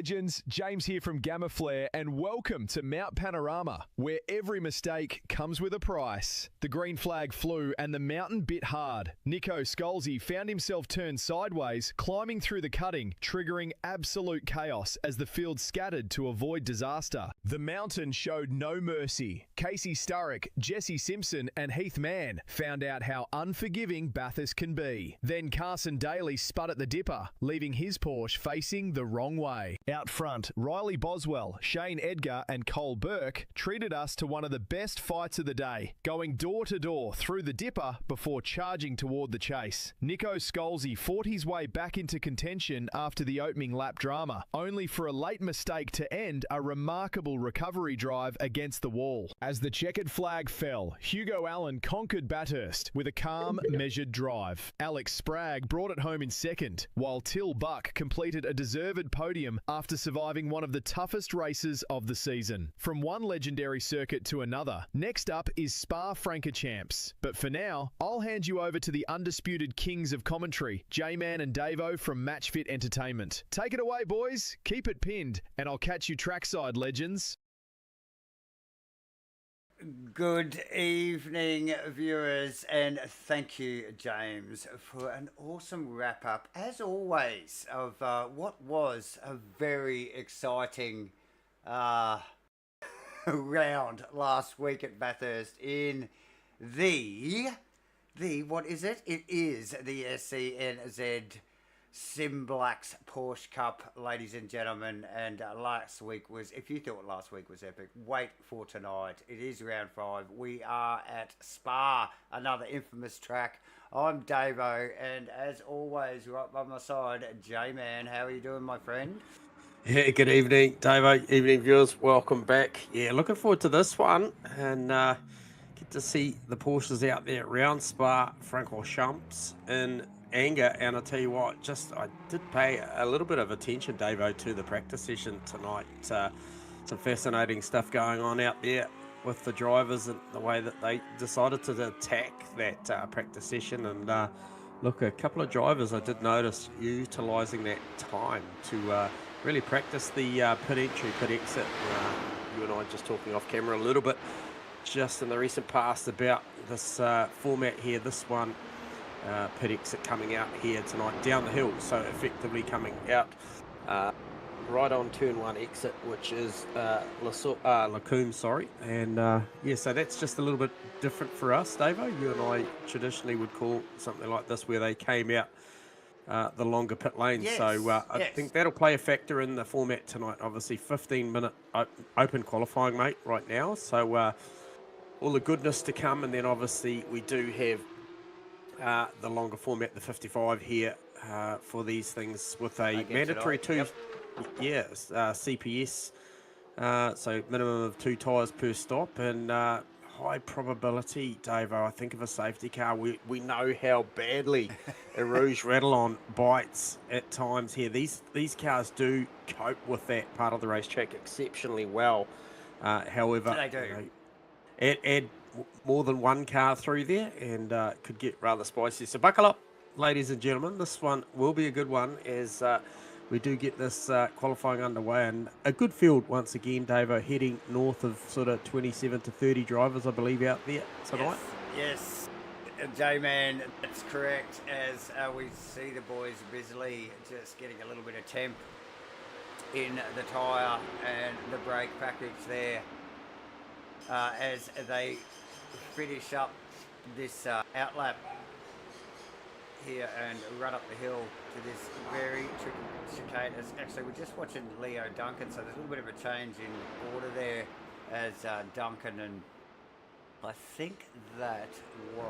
legends, James here from GAMAFLARE, and welcome to Mount Panorama, where every mistake comes with a price. The green flag flew and the mountain bit hard. Nico Scalzi found himself turned sideways, climbing through the cutting, triggering absolute chaos as the field scattered to avoid disaster. The mountain showed no mercy. Casey Sturrock, Jesse Simpson and Heath Mann found out how unforgiving Bathurst can be. Then Carson Daly spud at the dipper, leaving his Porsche facing the wrong way. Out front, Riley Boswell, Shane Edgar and Cole Burke treated us to one of the best fights of the day, going door to door through the dipper before charging toward the chase. Nico Scalzi fought his way back into contention after the opening lap drama, only for a late mistake to end a remarkable recovery drive against the wall. As the checkered flag fell, Hugo Allen conquered Bathurst with a calm, measured drive. Alex Spragg brought it home in second, while Till Buck completed a deserved podium after surviving one of the toughest races of the season. From one legendary circuit to another, next up is Spa-Francorchamps. But for now, I'll hand you over to the undisputed kings of commentary, J-Man and Davo from Matchfit Entertainment. Take it away, boys. Keep it pinned, and I'll catch you trackside, legends. Good evening, viewers, and thank you, James, for an awesome wrap-up, as always, of what was a very exciting round last week at Bathurst in what is it? It is the SCNZ SIMBLACKS Porsche Cup, ladies and gentlemen, and last week was, if you thought last week was epic, wait for tonight. It is round 5. We are at Spa, another infamous track. I'm Davo, and as always, right by my side, J-Man. How are you doing, my friend? Yeah, good evening, Davo. Evening, viewers. Welcome back. Yeah, looking forward to this one, and get to see the Porsches out there around Spa-Francorchamps in anger. And I tell you what, I did pay a little bit of attention, Davo, to the practice session tonight. Some fascinating stuff going on out there with the drivers and the way that they decided to attack that practice session. And look, a couple of drivers I did notice utilising that time to really practice the pit entry, pit exit. You and I just talking off camera a little bit just in the recent past about this format here, this one. Pit exit coming out here tonight down the hill, so effectively coming out right on turn 1 exit, which is Lacombe, sorry. And yeah, so that's just a little bit different for us, Davo. You and I traditionally would call something like this where they came out the longer pit lane. Yes, so I think that'll play a factor in the format tonight. Obviously 15-minute open qualifying, mate, right now, so all the goodness to come. And then obviously we do have the longer format, the 55 here, for these things with a mandatory CPS, so minimum of 2 tyres per stop, and high probability, Davo, I think of a safety car. We know how badly a Rouge Rattle-On bites at times here. These cars do cope with that part of the racetrack exceptionally well. However, they do. Add more than one car through there, and could get rather spicy. So buckle up, ladies and gentlemen. This one will be a good one as we do get this qualifying underway, and a good field once again, Davo, heading north of sort of 27 to 30 drivers, I believe, out there tonight. Yes, J-Man, that's correct, as we see the boys busily just getting a little bit of temp in the tyre and the brake package there as they finish up this outlap here and run up the hill to this very tricky chicane. Actually, we're just watching Leo Duncan, so there's a little bit of a change in order there as Duncan, and I think that who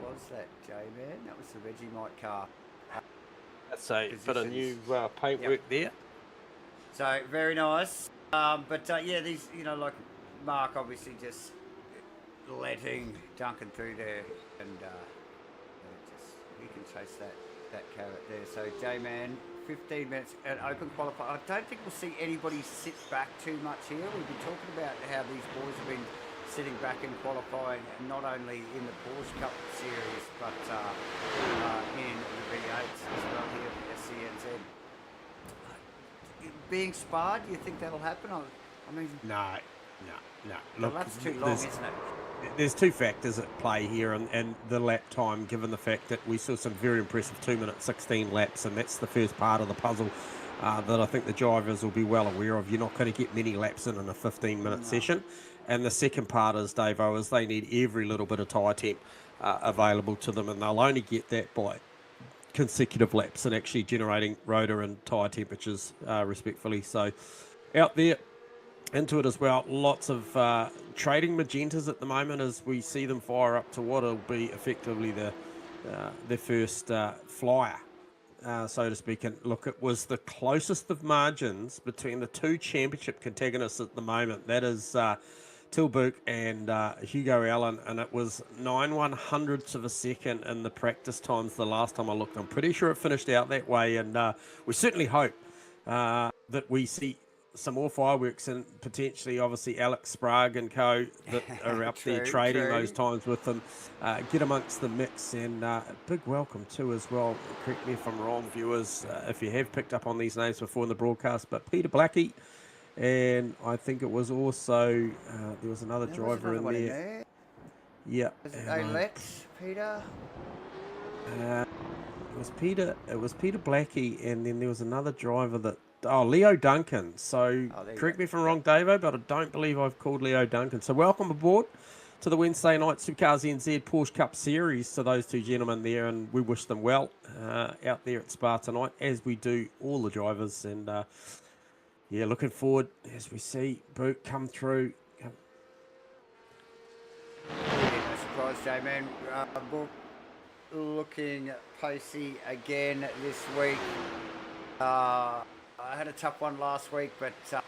was that, J-Man? That was the Vegemite car. That's a bit of new paintwork there. So very nice. But yeah, these, Mark obviously just letting Duncan through there, and he can chase that carrot there. So J-Man, 15 minutes at open qualify. I don't think we'll see anybody sit back too much here. We've been talking about how these boys have been sitting back and qualifying, not only in the Porsche Cup series, but in the V8s as well here at SCNZ. being sparred, do you think that'll happen? I mean, No. Look, that's too long, isn't it? There's two factors at play here, and the lap time, given the fact that we saw some very impressive 2 minute 16 laps, and that's the first part of the puzzle that I think the drivers will be well aware of. You're not going to get many laps in a 15-minute session. And the second part is, Davo, is they need every little bit of tyre temp available to them, and they'll only get that by consecutive laps and actually generating rotor and tyre temperatures respectfully. So out there into it as well, lots of trading magentas at the moment as we see them fire up to what will be effectively their first flyer, so to speak. And look, it was the closest of margins between the two championship protagonists at the moment. That is Tilburg and Hugo Allen, and it was 9/100ths of a second in the practice times the last time I looked. I'm pretty sure it finished out that way, and we certainly hope that we see some more fireworks, and potentially, obviously, Alex Sprague and co that are up there trading those times with them, get amongst the mix. And big welcome too as well, correct me if I'm wrong, viewers, if you have picked up on these names before in the broadcast, but Peter Blackie, and I think it was also there was another driver in there. Yeah. Lex, Peter. It was Peter Blackie, and then there was another driver that. Oh, Leo Duncan. So, correct me if I'm wrong, Davo, but I don't believe I've called Leo Duncan. So, welcome aboard to the Wednesday night Supercars NZ Porsche Cup Series to those two gentlemen there, and we wish them well out there at Spa tonight, as we do all the drivers. And, yeah, looking forward as we see Boot come through. No surprise, J-Man. Book looking pacey again this week. I had a tough one last week, but yeah,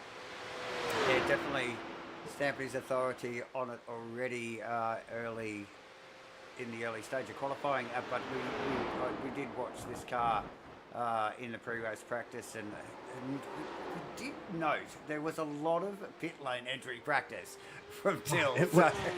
definitely stamped his authority on it already early in the early stage of qualifying. But we did watch this car in the pre-race practice, and we did note there was a lot of pit lane entry practice from Till.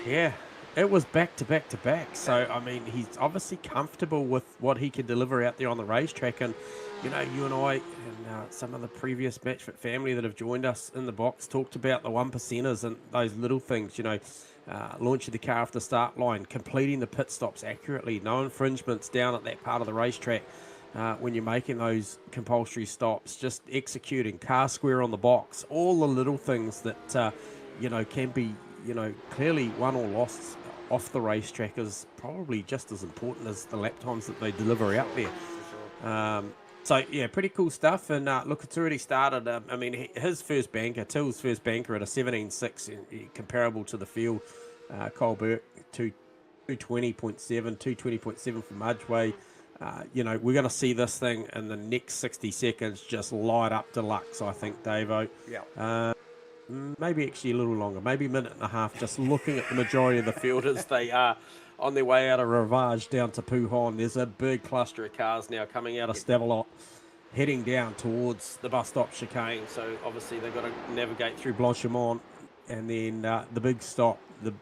Yeah. It was back to back to back. So, I mean, he's obviously comfortable with what he can deliver out there on the racetrack. And, you know, you and I and some of the previous Matchfit family that have joined us in the box talked about the 1%ers and those little things, you know, launching the car off the start line, completing the pit stops accurately, no infringements down at that part of the racetrack when you're making those compulsory stops, just executing, car square on the box, all the little things that, you know, can be, you know, clearly won or lost off the racetrack is probably just as important as the lap times that they deliver out there. So, yeah, pretty cool stuff. And look, it's already started. I mean, his first banker, Till's first banker at a 17.6, comparable to the field. Cole Burke, 220.7, 220.7 for Mudgeway. You know, we're going to see this thing in the next 60 seconds just light up deluxe, I think, Davo. Yeah. Maybe actually a little longer, maybe a minute and a half, just looking at the majority of the field as they are on their way out of Ravage down to Puhon. There's a big cluster of cars now coming out of Stavelot, heading down towards the bus stop chicane. So obviously they've got to navigate through Blanchimont, and then the big stop, you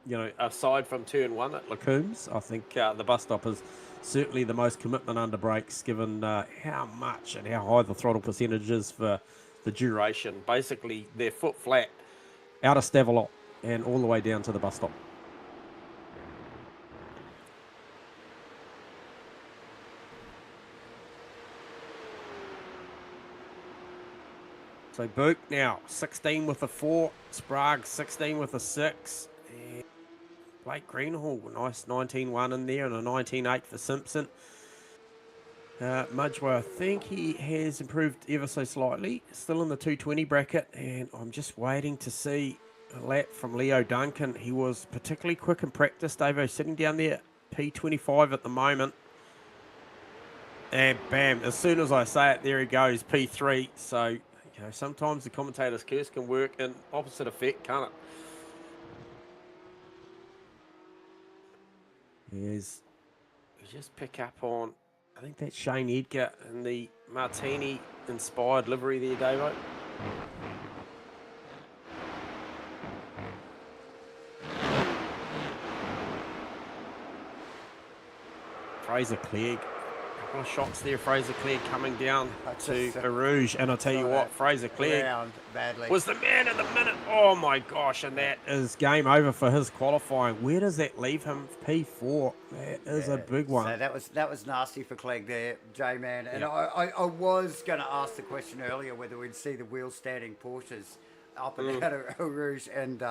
know, aside from turn one at Lacombe's, I think the bus stop is certainly the most commitment under brakes, given how much and how high the throttle percentage is for the duration. Basically, they're foot flat out of Stavelot and all the way down to the bus stop. So Book now 16 with a 4, Sprague 16 with a 6, and Blake Greenhall, nice 19.1 in there and a 19.8 for Simpson. Mudgeway, I think he has improved ever so slightly, still in the 220 bracket, and I'm just waiting to see a lap from Leo Duncan. He was particularly quick in practice, Davo, sitting down there, P25 at the moment. And bam, as soon as I say it, there he goes, P3. So, you know, sometimes the commentator's curse can work in opposite effect, can't it? Yes, we just pick up on, I think that's Shane Edgar in the Martini-inspired livery there, Davo. Fraser Clegg couple of shots there. Fraser Clare coming down to just, Arouge. And I'll tell you what, Fraser Clare Round badly. was the man in the minute. Oh my gosh, and that is game over for his qualifying. Where does that leave him? P4. That is a big one. So that was nasty for Clegg there, J-Man. And I was going to ask the question earlier whether we'd see the wheel standing Porsches up and out of Rouge, and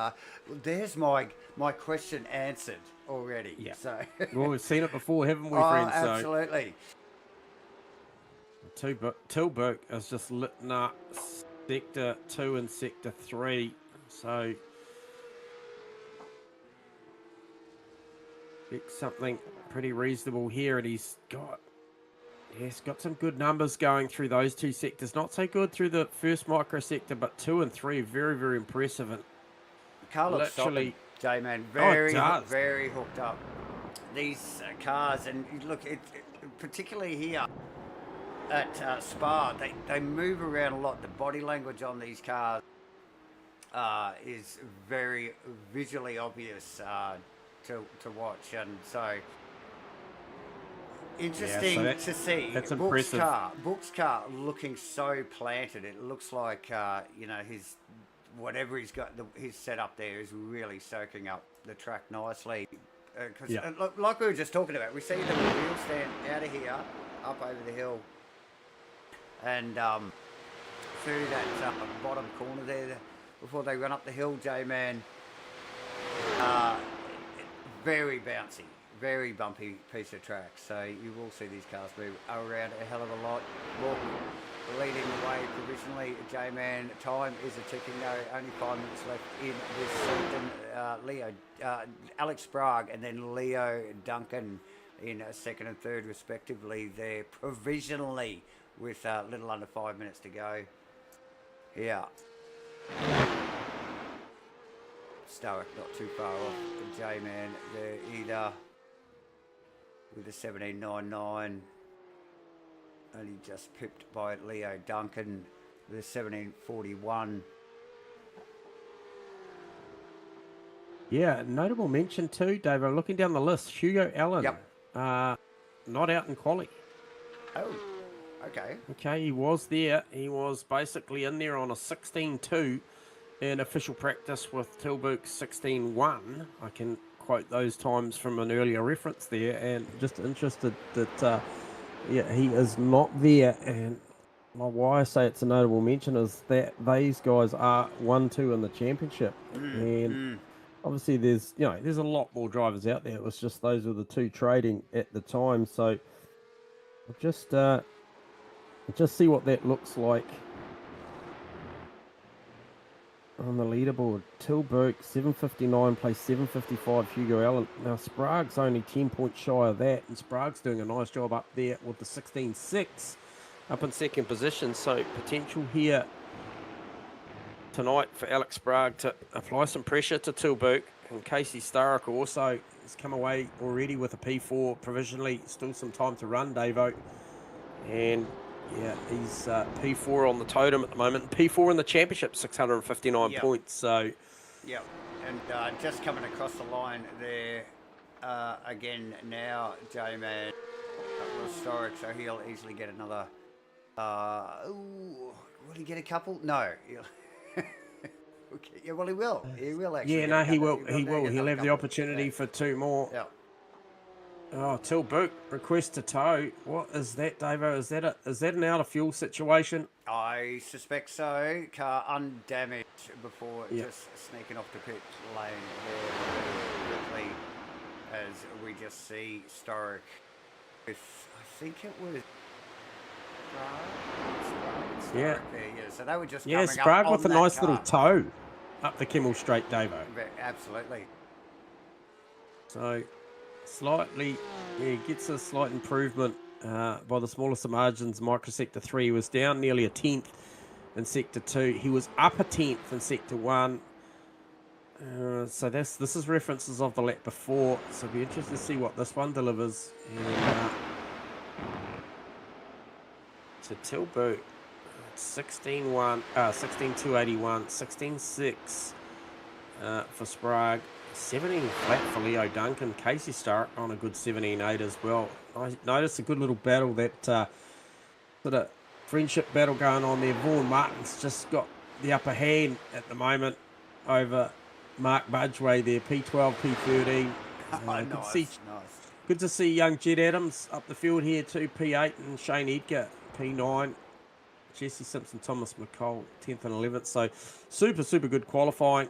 there's my question answered already. Yeah. So Well, we've seen it before, haven't we, friends? Absolutely. Tilburg is just litting up Sector 2 and Sector 3. So expect something pretty reasonable here, and he's got some good numbers going through those two sectors. Not so good through the first micro sector, but 2 and 3 very, very impressive. And car looks literally, J-Man, very hooked up. These cars, and look, particularly here at Spa, they move around a lot. The body language on these cars is very visually obvious to watch, and so interesting to see. That's Book's impressive. Book's car looking so planted. It looks like his whatever he's got his setup there is really soaking up the track nicely. Because like we were just talking about, we see the wheel stand out of here, up over the hill, and through that bottom corner there before they run up the hill, J-Man. Very bouncy, very bumpy piece of track. So you will see these cars move around a hell of a lot. Book leading the way provisionally. J-Man, time is a ticking though. Only 5 minutes left in this season. Alex Sprague and then Leo Duncan in second and third respectively there provisionally with a little under 5 minutes to go. Yeah. Stoic not too far off the J-Man there either with a 17.99, only just pipped by Leo Duncan with a 17.41. Yeah, notable mention too, Dave. I'm looking down the list. Hugo Allen, not out in quali. Oh, okay. Okay, he was there. He was basically in there on a 16.2 in official practice with Tilburg 16.1. I can quote those times from an earlier reference there, and just interested that he is not there. And why I say it's a notable mention is that these guys are 1-2 in the championship, and obviously there's a lot more drivers out there. It was just those were the two trading at the time. So just see what that looks like on the leaderboard. Tilburg 759 plays 755 Hugo Allen. Now Sprague's only 10 points shy of that, and Sprague's doing a nice job up there with the 16.6 up in second position. So potential here tonight for Alex Sprague to apply some pressure to Tilburg. And Casey Starrick also has come away already with a P4 provisionally. Still some time to run, Davo. And yeah, he's P4 on the totem at the moment. P4 in the championship, 659 points. So, yeah, and just coming across the line there again now, J-Man historic, so he'll easily get another. Will he get a couple? No. Okay. Yeah, well, he will. He will actually. Yeah, no, he will. He will. He'll have the opportunity for two more. Yeah. Oh, Tilburg request to tow. What is that, Davo? Is that an out of fuel situation? I suspect so. Car undamaged before just sneaking off the pit lane there quickly, as we just see Storic with, I think it was Sprague there. Yeah, so they were just coming Sprague up with a on nice that little car. tow up the Kimmel Straight, Davo. Absolutely. So slightly, gets a slight improvement by the smallest of margins. Micro Sector 3 was down nearly a 10th in Sector 2. He was up a 10th in Sector 1. So this is references of the lap before. So it'll be interesting to see what this one delivers. And, to Tilburg, 16.1, 16.281, 16.6 for Sprague. 17 flat for Leo Duncan. Casey Stark on a good 17.8 as well. I noticed a good little battle, that sort of friendship battle going on there. Vaughan Martin's just got the upper hand at the moment over Mark Budgeway there. P12, P13. Nice. Good to see young Jed Adams up the field here too. P8, and Shane Edgar, P9. Jesse Simpson, Thomas McCall, 10th and 11th. So super good qualifying.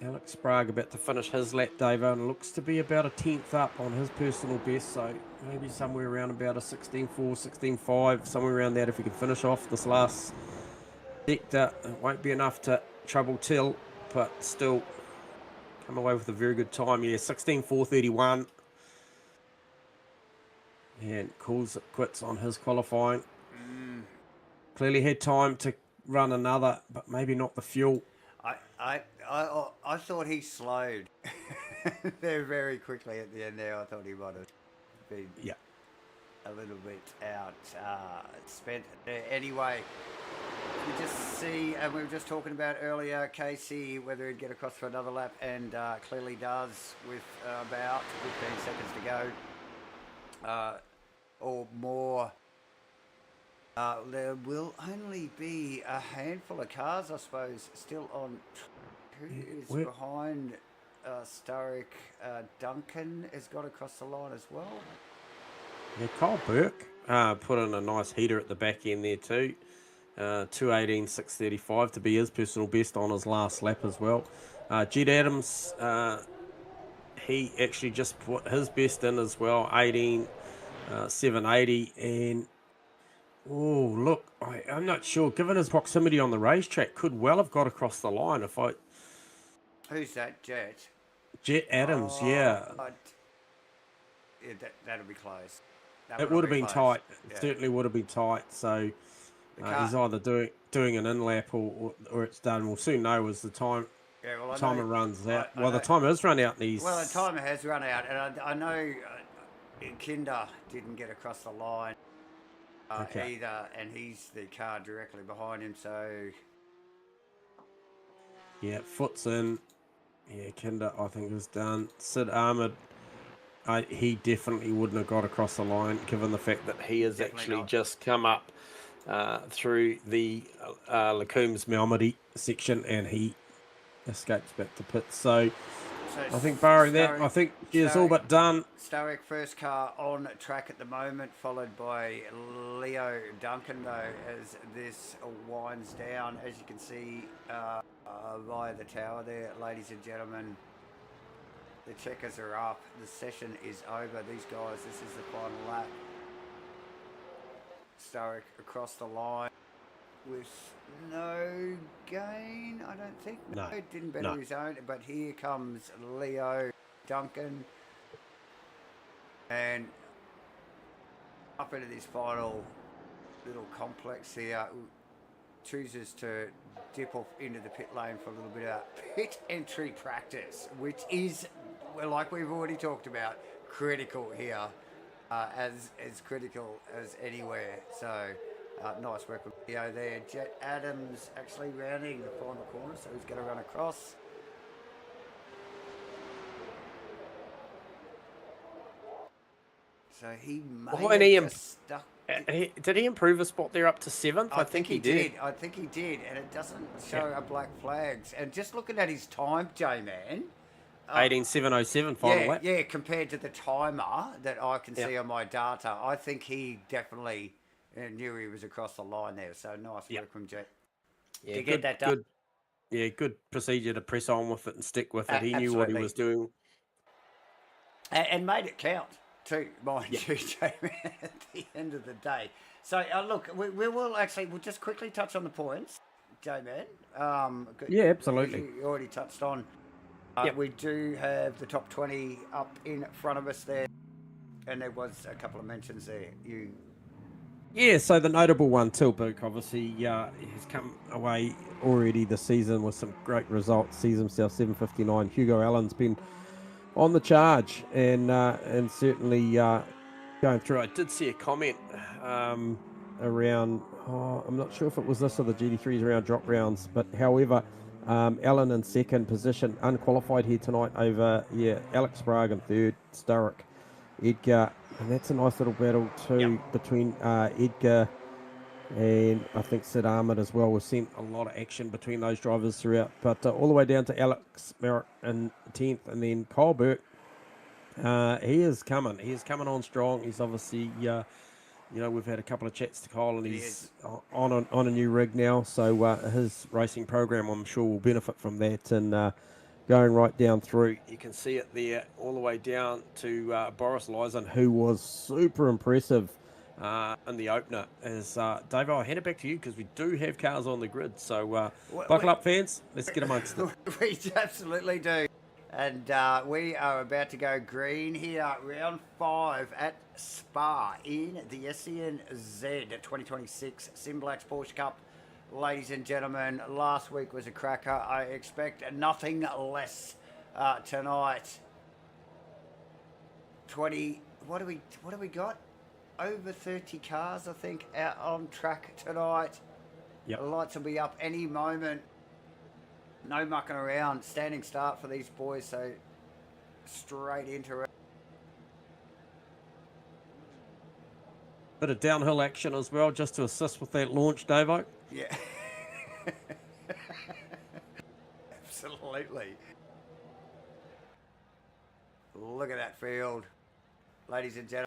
Alex Sprague about to finish his lap, Davo, and looks to be about a 10th up on his personal best, so maybe somewhere around about a 16.4, 16.5, somewhere around that if he can finish off this last sector. It won't be enough to trouble Till, but still come away with a very good time. Yeah, 16.4.31. And calls it quits on his qualifying. Clearly had time to run another, but maybe not the fuel. I thought he slowed there very quickly at the end there. I thought he might have been a little bit out spent there. Anyway, you just see, and we were just talking about earlier, Casey, whether he'd get across for another lap, and clearly does with about 15 seconds to go or more. There will only be a handful of cars, I suppose, still on. Who is behind Sturrock? Duncan has got across the line as well. Yeah, Kyle Burke put in a nice heater at the back end there too. 2:18.635 to be his personal best on his last lap as well. Jed Adams, he actually just put his best in as well, 18.780, and oh look, I'm not sure. Given his proximity on the racetrack, could well have got across the line. Who's that, Jet? Jet Adams, yeah. That'll be close. It would have been tight. It certainly would have been tight. So he's either doing an in-lap or it's done. We'll soon know as the time timer runs out. The timer has run out. The timer has run out. And I know Kinder didn't get across the line either. And he's the car directly behind him. So... yeah, foot's in. Yeah, Kinder, I think, was done. Sid Ahmed, he definitely wouldn't have got across the line, given the fact that he has actually just come up through the Lacombe's Malmedy section, and he escapes back to pit. So I think barring that, I think it's all but done. Sturrock first car on track at the moment, followed by Leo Duncan, though, as this winds down. As you can see via the tower there, ladies and gentlemen, the checkers are up. The session is over. These guys, this is the final lap. Sturrock across the line with no gain, I don't think. No, didn't better his own. But here comes Leo Duncan. And up into this final little complex here, chooses to dip off into the pit lane for a little bit of pit entry practice, which is, well, like we've already talked about, critical here, as critical as anywhere. So nice work with Leo there. Jet Adams actually rounding the final corner, so he's going to run across. So he may have just stuck. Did he improve a spot there up to 7th? I think he did. I think he did, and it doesn't show a black flags. And just looking at his time, J-Man. 18.707 final lap. Yeah, compared to the timer that I can see on my data, I think he definitely knew he was across the line there. So nice work from Jet to get that done. Good procedure to press on with it and stick with it. He knew what he was doing. And made it count too, mind you, J-Man, at the end of the day. So, look, we'll just quickly touch on the points, J-Man. Yeah, absolutely. You already touched on. We do have the top 20 up in front of us there, and there was a couple of mentions there. You Yeah, so the notable one, Tilburg, obviously, has come away already this season with some great results. Sees himself 7:59. Hugo Allen's been on the charge and certainly going through. I did see a comment around, I'm not sure if it was this or the GT3s around drop rounds, but however, Allen in second position, unqualified here tonight over, Alex Sprague in third, Sturrock, Edgar, and that's a nice little battle too between Edgar and I think Sid Ahmed as well. We've seen a lot of action between those drivers throughout, but all the way down to Alex Merritt in 10th, and then Kyle Burke. He is coming. He is coming on strong. He's obviously, we've had a couple of chats to Kyle, and he's on a new rig now. So his racing program, I'm sure, will benefit from that. And going right down through, you can see it there, all the way down to Boris Lyson, who was super impressive in the opener. As Dave, I'll hand it back to you because we do have cars on the grid. So buckle up, fans. Let's get amongst it. We absolutely do. And we are about to go green here, round 5 at Spa in the SCNZ 2026 SIMBLACKS Porsche Cup. Ladies and gentlemen, last week was a cracker. I expect nothing less tonight. What do we got? Over 30 cars, I think, out on track tonight. Yep. The lights will be up any moment. No mucking around. Standing start for these boys, so straight into it. Bit of downhill action as well, just to assist with that launch, Davo. Yeah. Absolutely. Look at that field, ladies and gentlemen.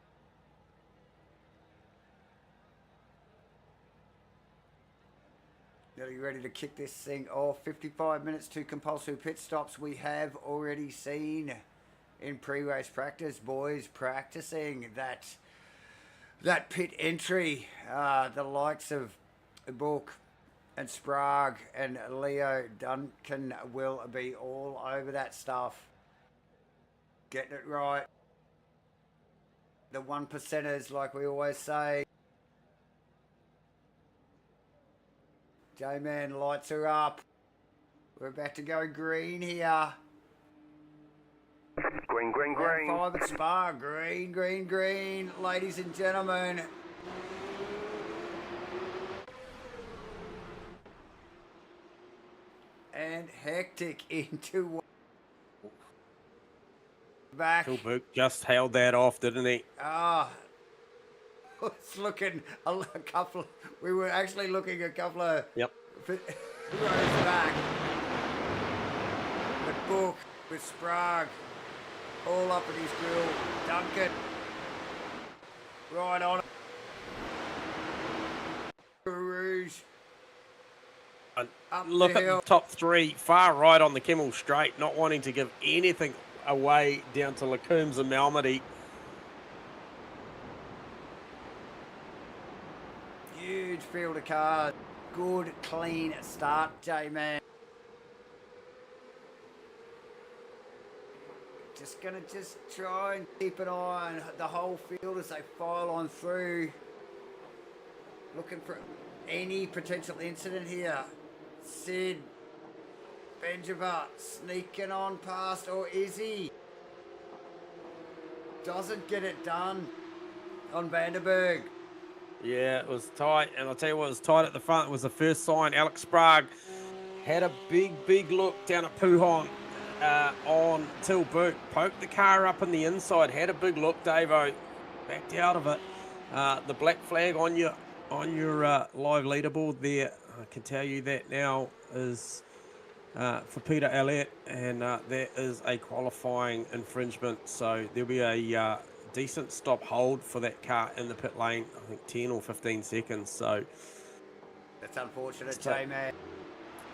Are you ready to kick this thing off? 55 minutes to compulsory pit stops. We have already seen in pre-race practice, boys practicing that pit entry. The likes of Book and Sprague and Leo Duncan will be all over that stuff. Getting it right. The 1%ers, like we always say. J-Man, lights are up. We're about to go green here. Green, green, green. 5 at Spa. Green, green, green. Ladies and gentlemen. And hectic into back. Tilburg just held that off, didn't he? It's looking a couple. We were actually looking a couple of rows back. But Book with Sprague all up at his grill. Duncan right on it. Rouge. Look at the top 3, far right on the Kimmel Straight, not wanting to give anything away down to Lacoombs and Malmedy. Huge field of cars. Good, clean start, J-Man. Just going to try and keep an eye on the whole field as they file on through. Looking for any potential incident here. Sid, Benjamin sneaking on past, or is he? Doesn't get it done on Vanderberg. Yeah, it was tight, and I'll tell you what was tight at the front. It was the first sign. Alex Sprague had a big look down at Puhon on Tilburg. Poked the car up in the inside, had a big look, Davo. Backed out of it. The black flag on your live leaderboard there, I can tell you that now, is for Peter Elliott, and that is a qualifying infringement. So there'll be a decent stop hold for that car in the pit lane, I think 10 or 15 seconds. So that's unfortunate, J-Man.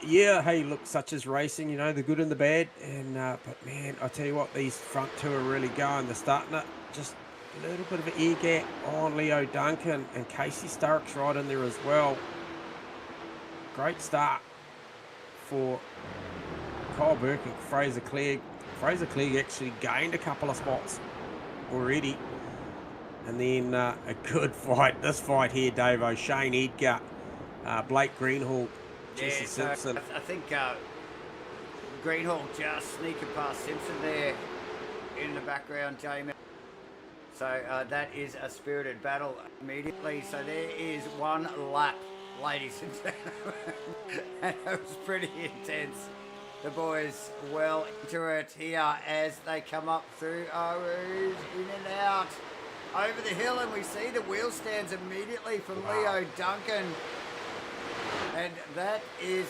Yeah, hey, look, such as racing, you know, the good and the bad. And but man, I tell you what, these front two are really going. They're starting it. Just a little bit of an air gap on Leo Duncan, and Casey Sturrock's right in there as well. Great start for Kyle Burke and Fraser Clegg. Fraser Clegg actually gained a couple of spots already. And then a good fight. This fight here, Davo. Shane Edgar, Blake Greenhall, Jesse Yeah, so Simpson. I think Greenhall just sneaking past Simpson there in the background, Jamie. So that is a spirited battle immediately. So there is one lap, ladies and gentlemen. And it was pretty intense. The boys well into it here as they come up through Rouge, in and out, over the hill, and we see the wheel stands immediately from Leo Duncan. And that is,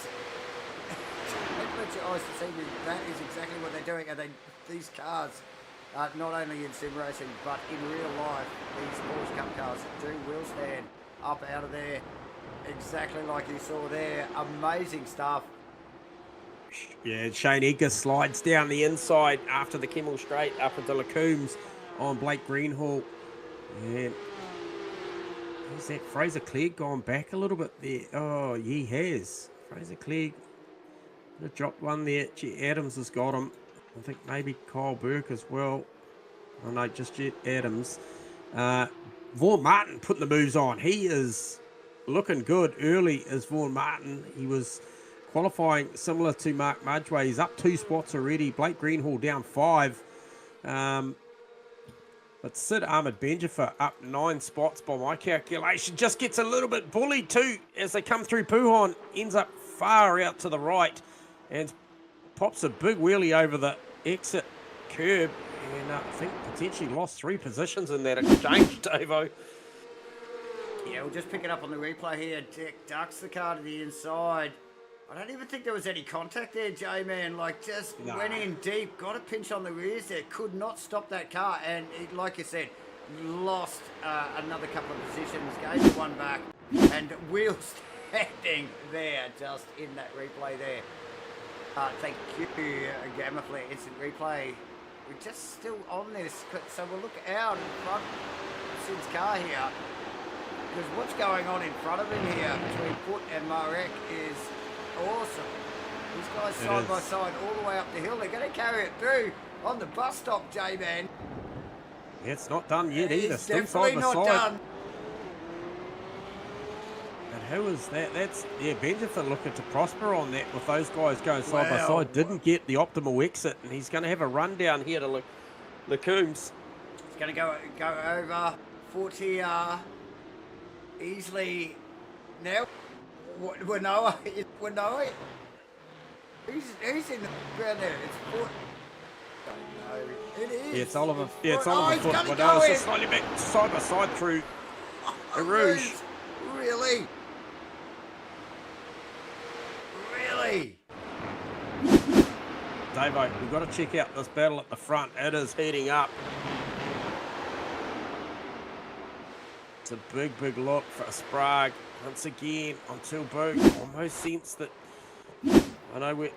don't let your eyes see me, that is exactly what they're doing. And these cars, not only in sim racing, but in real life, these Porsche Cup cars do wheel stand up out of there, exactly like you saw there. Amazing stuff. Yeah, Shane Edgar slides down the inside after the Kimmel Straight up into Lacombe's on Blake Greenhall. And is that Fraser Clegg gone back a little bit there? Oh, he has. Fraser Clegg dropped one there. Gee, Adams has got him. I think maybe Kyle Burke as well. Oh no, just Jet Adams. Vaughan Martin putting the moves on. He is looking good early as Vaughan Martin. He was qualifying similar to Mark Mudgway. He's up 2 spots already. Blake Greenhall down 5. But Sid Ahmed Benjafer up 9 spots by my calculation. Just gets a little bit bullied too as they come through Puhon. Ends up far out to the right and pops a big wheelie over the exit curb. And I think potentially lost 3 positions in that exchange, Davo. Yeah, we'll just pick it up on the replay here. Dick ducks the car to the inside. I don't even think there was any contact there, J-Man. Like, just went in deep, got a pinch on the rears there, could not stop that car. And it, like you said, lost another couple of positions, gave it one back, and wheel standing there just in that replay there. Thank you, GAMAFLARE Instant Replay. We're just still on this, so we'll look out in front of Sid's car here. Because what's going on in front of him here between Foot and Marek is awesome. These guys side by side all the way up the hill. They're going to carry it through on the bus stop, J-Man. Yeah, it's not done yet either. It's Still definitely side by not side. done. And who is that? That's, yeah, Benjamin looking to prosper on that with those guys going side by side. Didn't get the optimal exit, and he's going to have a run down here to Lacombe's. He's going to go over 40 easily now. Wanoa is Wanoa. Who's in the ground there? It's Foot. No, it is. Yeah, it's Oliver. Yeah, it's Oliver Foot. Wanoa's just slightly back side by side through the Rouge. Really? Davo, we've got to check out this battle at the front. It is heating up. It's a big look for Sprague. Once again, on Tilburg. Almost sense that, I know we're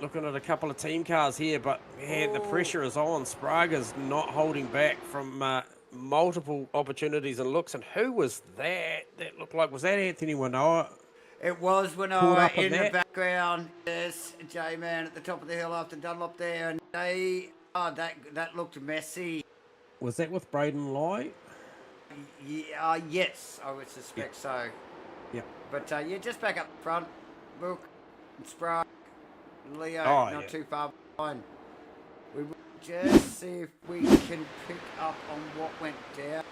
looking at a couple of team cars here, but man, the pressure is on. Sprague is not holding back from multiple opportunities and looks. And who was that? That looked like, was that Anthony Wanoa? It was Wanoa in the background. Yes, J-Man at the top of the hill after Dunlop there, and that looked messy. Was that with Braden Lai? Yeah, yes, I would suspect so. Yeah. But yeah, just back up front, Book and Sprague, Leo, not too far behind. We will just see if we can pick up on what went down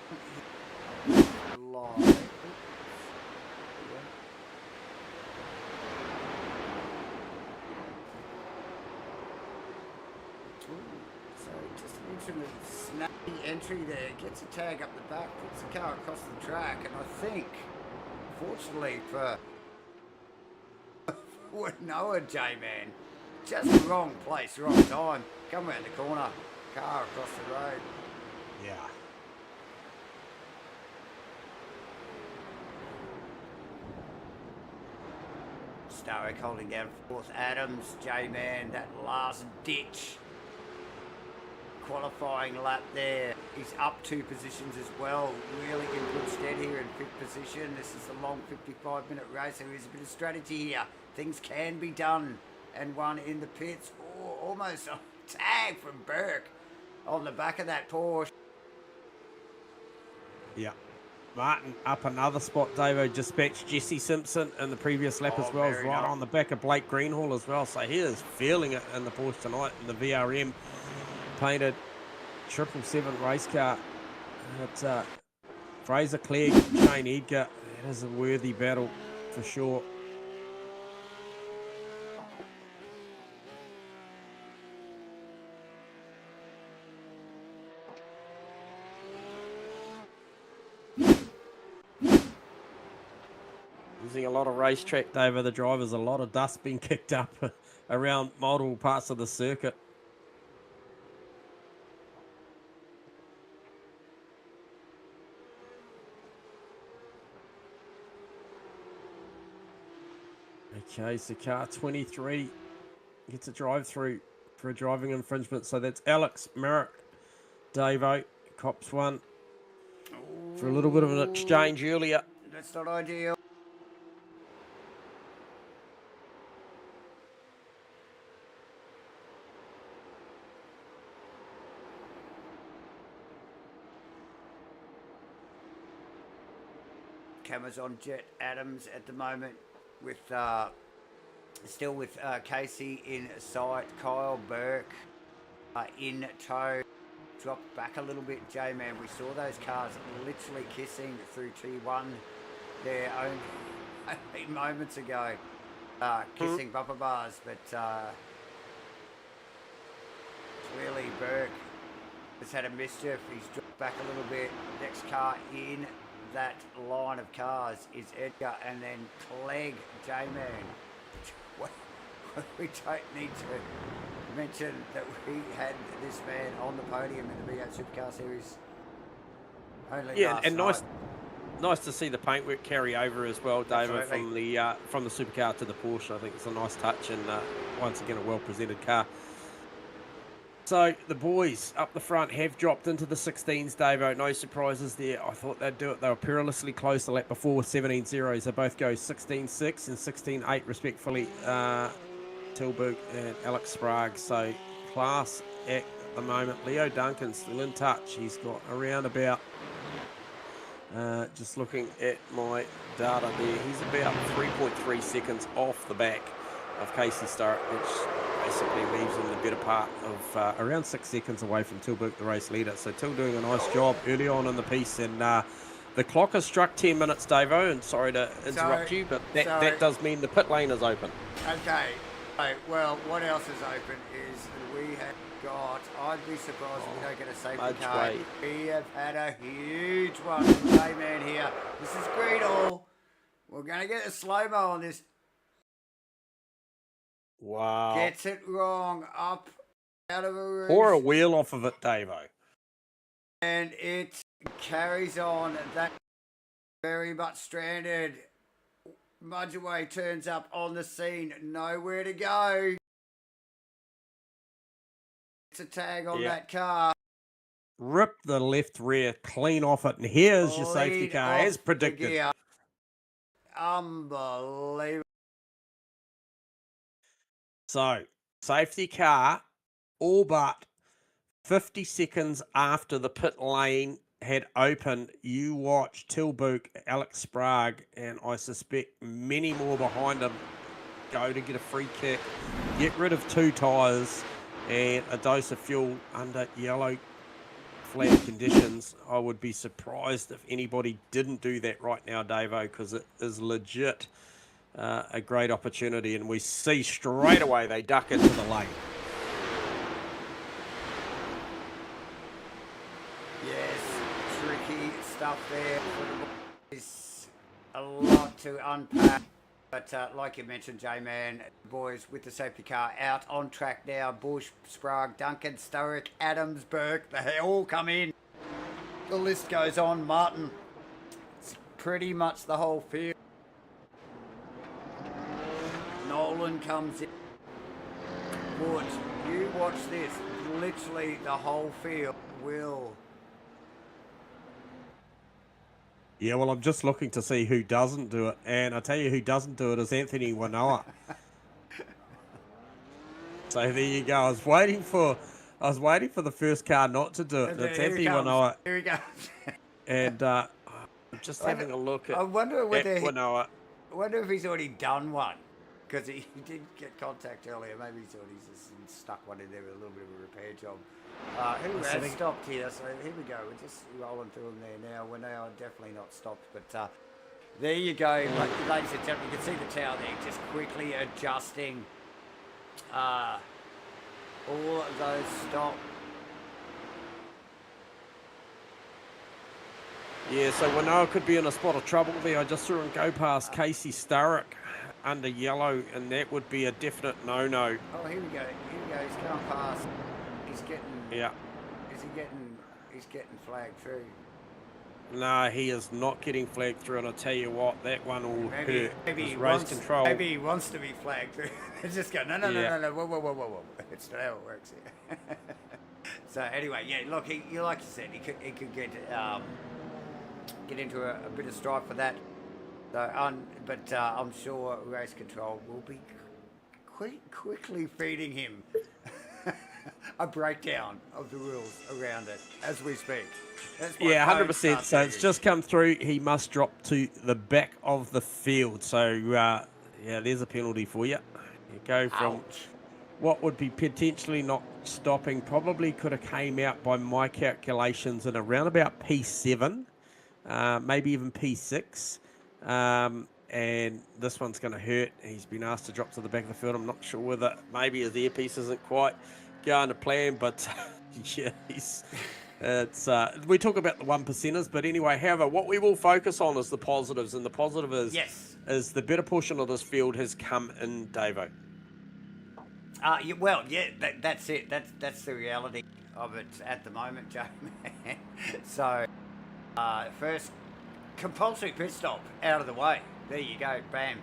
live. Snappy entry there, gets a tag up the back, puts the car across the track, and I think, fortunately for Wanoa, J-Man, just wrong place, wrong time, come around the corner, car across the road. Yeah. Starrick holding down 4th, Adams, J-Man, that last ditch. Qualifying lap there. He's up 2 positions as well. Really in good stead here in 5th position. This is a long 55-minute race. There is a bit of strategy here. Things can be done and won in the pits. Oh, almost a tag from Burke on the back of that Porsche. Yeah. Martin up another spot, Davo. Dispatched Jesse Simpson in the previous lap as well. Right nice. on the back of Blake Greenhall as well. So he is feeling it in the Porsche tonight in the VRM painted 777 race car. It's Fraser Clegg, Shane Edgar. It is a worthy battle for sure. Using a lot of racetrack, Dave, the drivers, a lot of dust being kicked up around multiple parts of the circuit. Okay, so car 23 gets a drive through for a driving infringement. So that's Alex Merrick, Davo, cops one for a little bit of an exchange earlier. That's not ideal. Cameras on Jet Adams at the moment with still with Casey in sight. Kyle Burke in tow. Dropped back a little bit, J-Man. We saw those cars literally kissing through T1 there only moments ago. Kissing bumper bars, but clearly Burke has had a mischief. He's dropped back a little bit. Next car in that line of cars is Edgar and then Clegg, J-Man. We don't need to mention that we had this man on the podium in the V8 Supercar Series only last and night. nice to see the paintwork carry over as well, David, from the supercar to the Porsche. I think it's a nice touch and once again a well presented car. So the boys up the front have dropped into the 16s, Davo. No surprises there. I thought they'd do it. They were perilously close the lap before with 17 zeros. They both go 16.6 and 16.8 respectfully. Tilburg and Alex Sprague. So class at the moment. Leo Duncan still in touch. He's got around about, just looking at my data there, he's about 3.3 seconds off the back of Casey Starrett, which basically leaves him the better part of around 6 seconds away from Tilburg, the race leader. So Til doing a nice job early on in the piece, and the clock has struck 10 minutes, Davo, and sorry to interrupt you, but that does mean the pit lane is open. Okay. Well, what else is open is we have got, I'd be surprised if we don't get a safety car. We have had a huge one from J-Man here. This is Greenhall. We're going to get a slow-mo on this. Wow. Gets it wrong, up, out of a roof. Pour a wheel off of it, Davo. And it carries on. That very much stranded. Mudgeway turns up on the scene. Nowhere to go. It's a tag on that car. Rip the left rear clean off it. And here's your safety car as predicted. Unbelievable. So, safety car, all but 50 seconds after the pit lane had opened, you watch Tilburg, Alex Sprague, and I suspect many more behind him go to get a free kick, get rid of 2 tyres and a dose of fuel under yellow flag conditions. I would be surprised if anybody didn't do that right now, Davo, because it is legit a great opportunity, and we see straight away they duck into the lane. Yes, tricky stuff there. There's a lot to unpack. But like you mentioned, J-Man, boys with the safety car out on track now. Bush, Sprague, Duncan, Sturrock, Adams, Burke, they all come in. The list goes on. Martin, it's pretty much the whole field. Nolan comes in. Wood, you watch this. Literally the whole field will. Yeah, well, I'm just looking to see who doesn't do it, and I tell you who doesn't do it is Anthony Wanoa. So there you go. I was waiting for the first car not to do it. That's Anthony Wanoa. Here he goes. And I'm just having a look I wonder at whether Wanoa. I wonder if he's already done one, because he did get contact earlier. Maybe he's already just stuck one in there with a little bit of a repair job. Who has stopped here? So here we go. We're just rolling through them there now. We're now definitely not stopped, but there you go, ladies and gentlemen. You can see the tower there, just quickly adjusting all of those stop. Yeah, so Wanoa could be in a spot of trouble there. I just saw him go past Casey Sturrock under yellow, and that would be a definite no-no. Oh, here we go. Here we go. He's going past. He's getting. Yeah. Is he getting? He's getting flagged through. No, he is not getting flagged through, and I tell you what, that one will hurt. Maybe his he race wants, control. Maybe he wants to be flagged through. Just go, no, whoa. It's not how it works here. So anyway, yeah, look, like you said, he could get into a bit of strife for that. So, but I'm sure race control will be quickly feeding him a breakdown of the rules around it as we speak. Yeah, 100%. So it's just come through. He must drop to the back of the field. So, yeah, there's a penalty for you. You go from what would be potentially not stopping, probably could have came out by my calculations in around about P7, maybe even P6. And this one's going to hurt. He's been asked to drop to the back of the field. I'm not sure whether maybe his earpiece isn't quite going to plan, but yeah, we talk about the 1%ers, but anyway, however, what we will focus on is the positives, and the positive is the better portion of this field has come in, Davo. That's it. That's the reality of it at the moment, Joe. So, first compulsory pit stop out of the way. There you go, bam.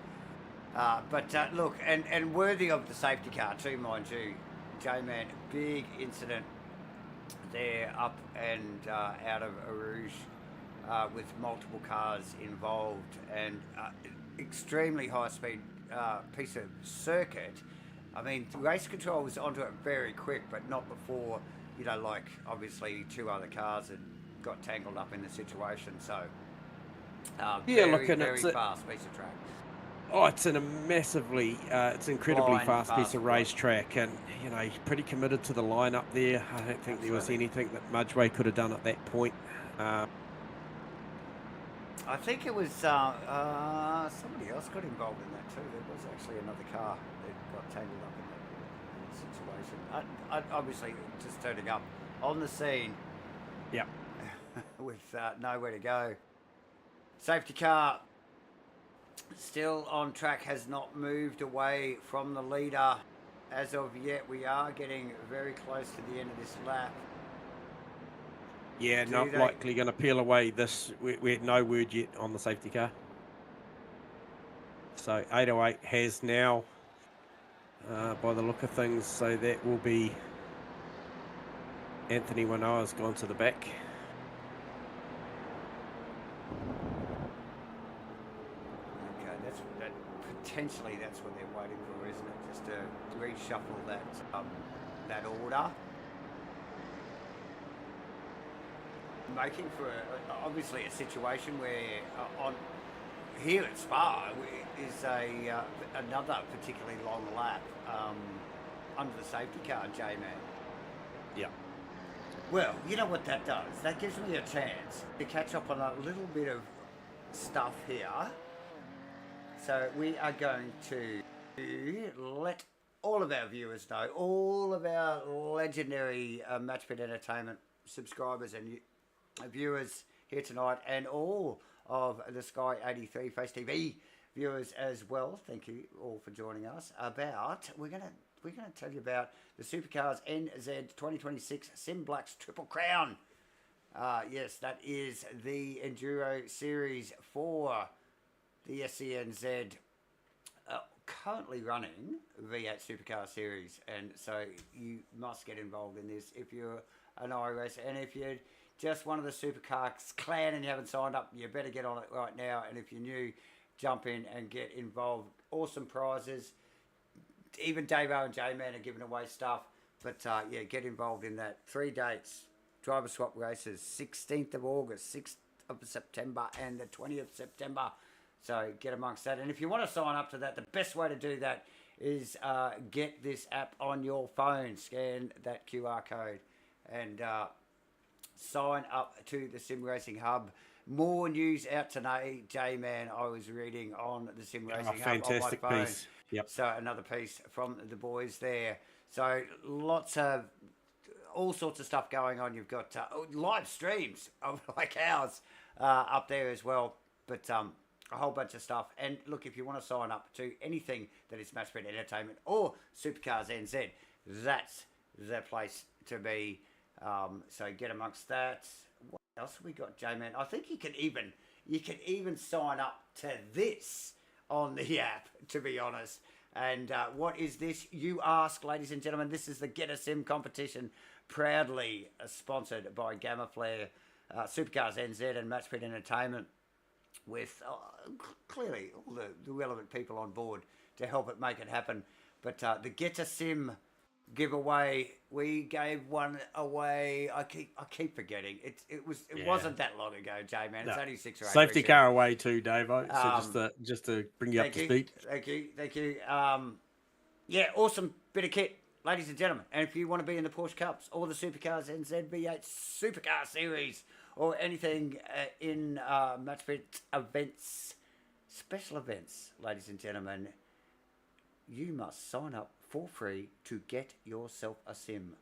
But look, and worthy of the safety car too, mind you, J-Man, big incident there up and out of Arouge with multiple cars involved, and extremely high speed piece of circuit. I mean, race control was onto it very quick, but not before, like obviously two other cars had got tangled up in the situation. So, very fast piece of track. Oh, it's in a massively, it's an incredibly fast piece of racetrack, and he's pretty committed to the line up there. I don't think there was anything that Mudgway could have done at that point. I think it was somebody else got involved in that too. There was actually another car that got tangled up in the situation. Obviously, just turning up on the scene. Yeah. With nowhere to go. Safety car still on track, has not moved away from the leader as of yet. We are getting very close to the end of this lap. Yeah, not likely going to peel away this. We had no word yet on the safety car. So 808 has now, by the look of things, so that will be Anthony Wanoa's gone to the back. Potentially that's what they're waiting for, isn't it? Just to reshuffle that order. Making for obviously a situation where on here at Spa is another particularly long lap under the safety car, J-Man. Yeah. Well, you know what that does? That gives me a chance to catch up on a little bit of stuff here. So we are going to let all of our viewers know, all of our legendary Matchfit Entertainment subscribers and viewers here tonight, and all of the Sky 83 Face TV viewers as well. Thank you all for joining us. We're gonna tell you about the Supercars NZ 2026 SIMBLACKS Triple Crown. Yes, that is the Enduro Series for the SCNZ, currently running V8 Supercar Series, and so you must get involved in this if you're an iRacer, and if you're just one of the Supercars clan and you haven't signed up, you better get on it right now. And if you're new, jump in and get involved. Awesome prizes. Even Davo and J-Man are giving away stuff, but yeah, get involved in that. 3 dates, driver swap races, 16th of August, of September and the 20th September. So get amongst that. And if you want to sign up to that, the best way to do that is get this app on your phone, scan that QR code, and sign up to the Sim Racing Hub. More news out today, J-Man. I was reading on the Sim Racing Hub fantastic on my phone. piece. Yep. So another piece from the boys there. So lots of all sorts of stuff going on. You've got live streams of like ours up there as well. But a whole bunch of stuff. And look, if you want to sign up to anything that is Matchfit Entertainment or Supercars NZ, that's the place to be. So get amongst that. What else have we got, J-Man? I think you can even sign up to this on the app, to be honest. And what is this, you ask, ladies and gentlemen? This is the Get a Sim competition, proudly sponsored by GAMAFLARE, Supercars NZ and Matchfit Entertainment, with clearly all the relevant people on board to help it make it happen. But the Get a Sim giveaway, we gave one away. I keep forgetting. It wasn't that long ago, J-Man. It's only 6 or 8 Safety weeks car away too, Davo. So just to bring you up to speed. Thank you. Yeah, awesome bit of kit, ladies and gentlemen. And if you want to be in the Porsche Cups or the Supercars NZ V8 Supercar Series, or anything in Matchfit events, special events, ladies and gentlemen, you must sign up for free to get yourself a sim.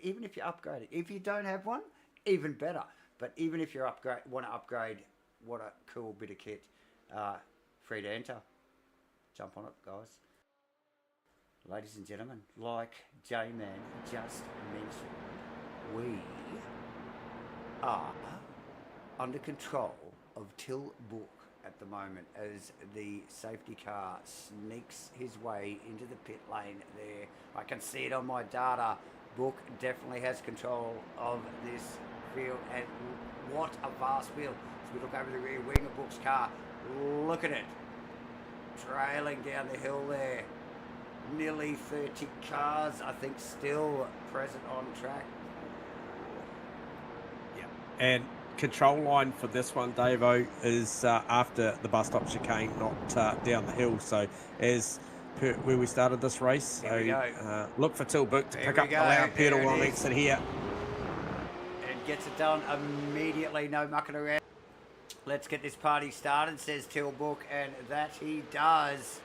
Even if you upgrade it. If you don't have one, even better. But even if you want to upgrade, what a cool bit of kit. Free to enter. Jump on it, guys. Ladies and gentlemen, like J-Man just mentioned, we are under control of Till Book at the moment as the safety car sneaks his way into the pit lane there. I can see it on my data. Book definitely has control of this field, and what a vast field. As we look over the rear wing of Book's car, look at it, trailing down the hill there. Nearly 30 cars, I think, still present on track. Yeah, and control line for this one, Davo, is after the bus stop chicane, not down the hill. So as per where we started this race, Here we go. Look for Tilburg to pick up the loud pedal on exit here. And gets it done immediately, no mucking around. Let's get this party started, says Tilburg, and that he does.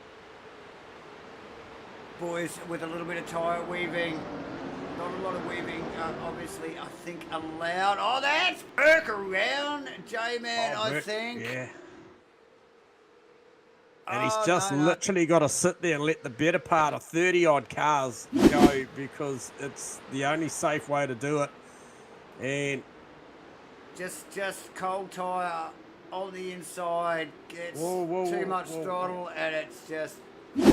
Boys, with a little bit of tyre weaving. Not a lot of weaving, obviously, I think allowed. Oh, that's Burke around, J-Man, I think. Yeah. And he's just literally got to sit there and let the better part of 30-odd cars go, because it's the only safe way to do it. And just cold tyre on the inside, gets too much throttle, and it's just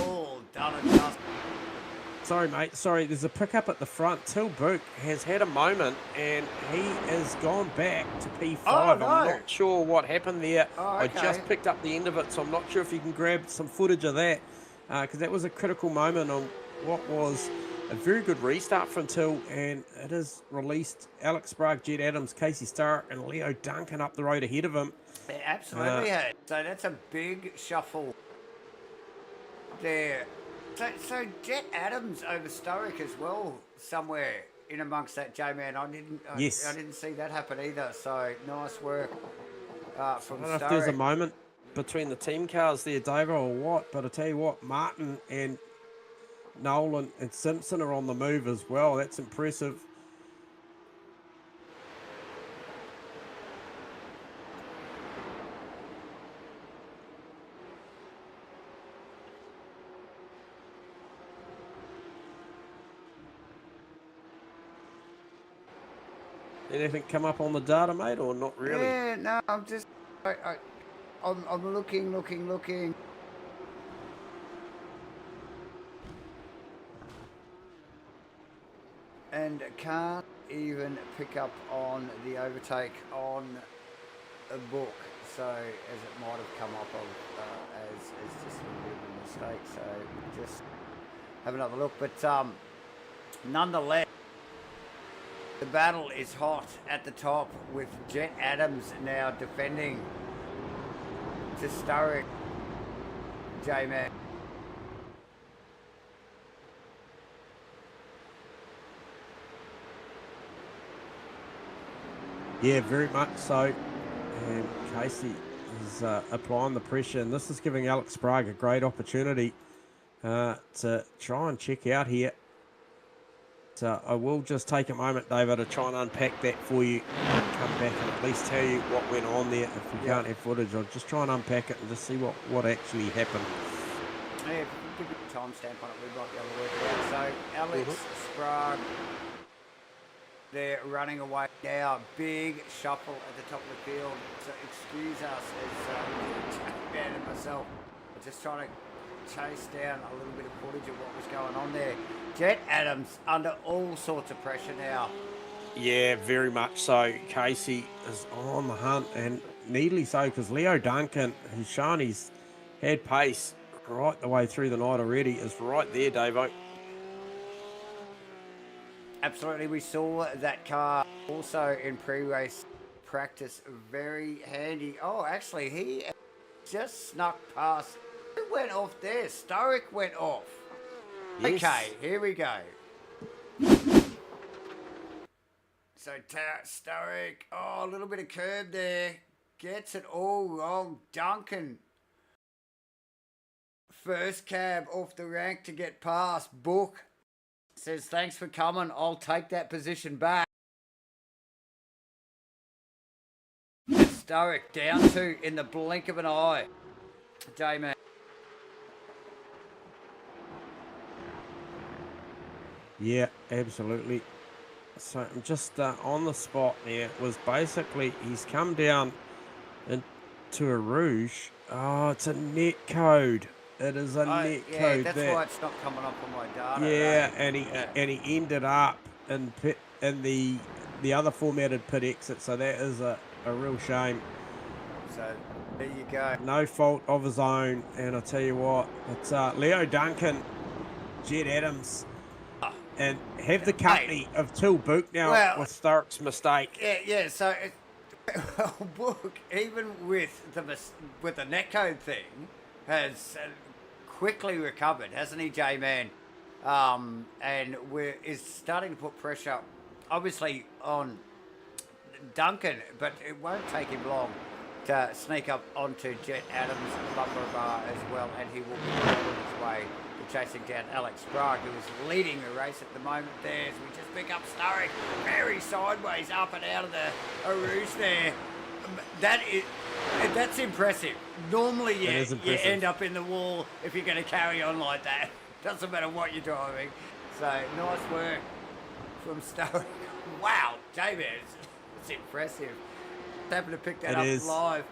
all done and dusted. Sorry, mate. Sorry, there's a pickup at the front. Tilburg has had a moment, and he has gone back to P5. Oh, no. I'm not sure what happened there. Oh, okay. I just picked up the end of it, so I'm not sure if you can grab some footage of that, because that was a critical moment on what was a very good restart from Till, and it has released Alex Sprague, Jed Adams, Casey Starr, and Leo Duncan up the road ahead of him. It absolutely has. So that's a big shuffle there. So Jet Adams over Sturrock as well, somewhere in amongst that, J-Man. I didn't see that happen either. So nice work from Sturrock. I don't know if there's a moment between the team cars there, Dave, or what, but I tell you what, Martin and Nolan and Simpson are on the move as well. That's impressive. Anything come up on the data, mate, or not really? Yeah, no, I'm just, I'm looking. And can't even pick up on the overtake on a book. So, as it might have come up as just a little bit of a mistake. So, just have another look. But nonetheless, The battle is hot at the top with Jet Adams now defending to Sturrock. J-Man. Yeah, very much so. And Casey is applying the pressure, and this is giving Alex Sprague a great opportunity to try and check out here. So I will just take a moment, David, to try and unpack that for you. Come back and at least tell you what went on there. If we can't have footage, I'll just try and unpack it and just see what actually happened. Yeah, if we give you a timestamp on it, we might be able to work it out. So Alex Sprague, they're running away now. Big shuffle at the top of the field. So excuse us as Dan and myself are just trying to chase down a little bit of footage of what was going on there. Jet Adams under all sorts of pressure now. Yeah, very much so. Casey is on the hunt, and needly so, because Leo Duncan, who's shown he's had pace right the way through the night already, is right there, Davo. Absolutely, we saw that car also in pre-race practice. Very handy. Oh, actually, he just snuck past. Who went off there? Sturrock went off. Yes. Okay, here we go. So Sturrock, oh, a little bit of curb there. Gets it all wrong. Duncan. First cab off the rank to get past. Book. Says, thanks for coming. I'll take that position back. Sturrock down to in the blink of an eye. J-Man. Yeah, absolutely. So I'm just on the spot there. It was basically, he's come down into a Rouge. Oh, it's a net code. It is a net code. That's why it's not coming up on my data. Yeah, right? and he ended up in the other formatted pit exit. So that is a real shame. So there you go. No fault of his own. And I tell you what, it's Leo Duncan, Jet Adams, and have the company of Till Book now with Sturrock's mistake. Yeah. So, Book, even with the netcode thing, has quickly recovered, hasn't he, J-Man? And is starting to put pressure, obviously, on Duncan, but it won't take him long to sneak up onto Jet Adams' bumper bar as well, and he will be on his way to chasing down Alex Sprague, who is leading the race at the moment there, as we just pick up Sturrock very sideways up and out of the Rouge there. That's impressive. Normally, you end up in the wall if you're going to carry on like that. Doesn't matter what you're driving. So, nice work from Sturrock. Wow, J-Man, it's impressive. Happened to pick that up live.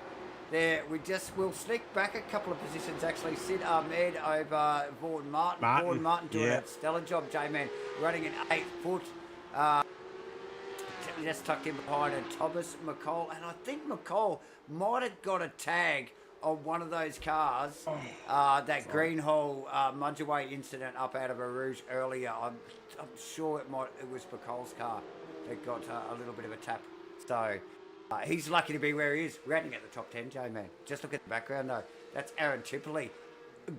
There, we'll sneak back a couple of positions, actually. Sid Ahmed over Vaughan Martin. Vaughan Martin doing a stellar job, J-Man, running an 8 foot. Just tucked in behind and Thomas McCall. And I think McCall might have got a tag on one of those cars. That Greenhall Mudgeway incident up out of a Rouge earlier. I'm sure it was McCall's car that got a little bit of a tap. So he's lucky to be where he is, ranking at the top 10, J-Man. Just look at the background, though. That's Aaron Tipperley.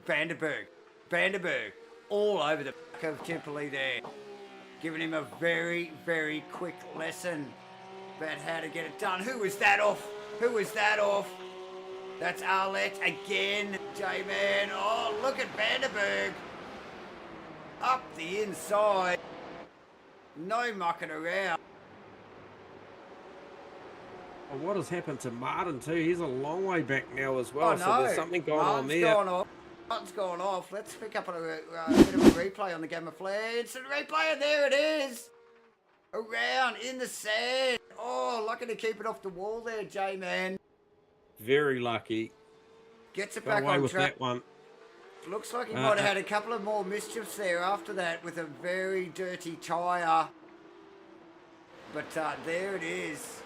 Vanderberg. All over the back of Tipperley there. Giving him a very, very quick lesson about how to get it done. Who was that off? That's Arlette again, J-Man. Oh, look at Vanderberg. Up the inside. No mucking around. Well, what has happened to Martin too? He's a long way back now as well. So there's something going on there. Martin's gone off. Let's pick up a bit of a replay on the GAMAFLARE. Instant replay, and there it is. Around in the sand. Oh, lucky to keep it off the wall there, J-Man. Very lucky. Gets it back on with track. That one. Looks like he might have had a couple of more mischiefs there after that with a very dirty tyre. But there it is.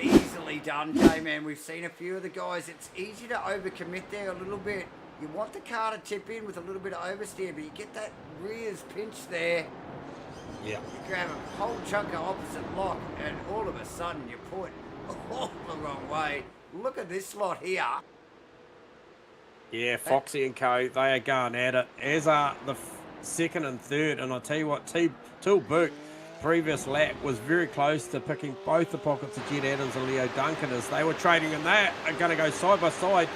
Easily done, J-Man. We've seen a few of the guys. It's easy to overcommit there a little bit. You want the car to tip in with a little bit of oversteer, but you get that rears pinch there. Yeah. You grab a whole chunk of opposite lock, and all of a sudden you point all the wrong way. Look at this lot here. Yeah, Foxy and co, they are going at it, as are the second and third. And I tell you what, Till Book, previous lap, was very close to picking both the pockets of Jed Adams and Leo Duncan as they were trading, and they are going to go side by side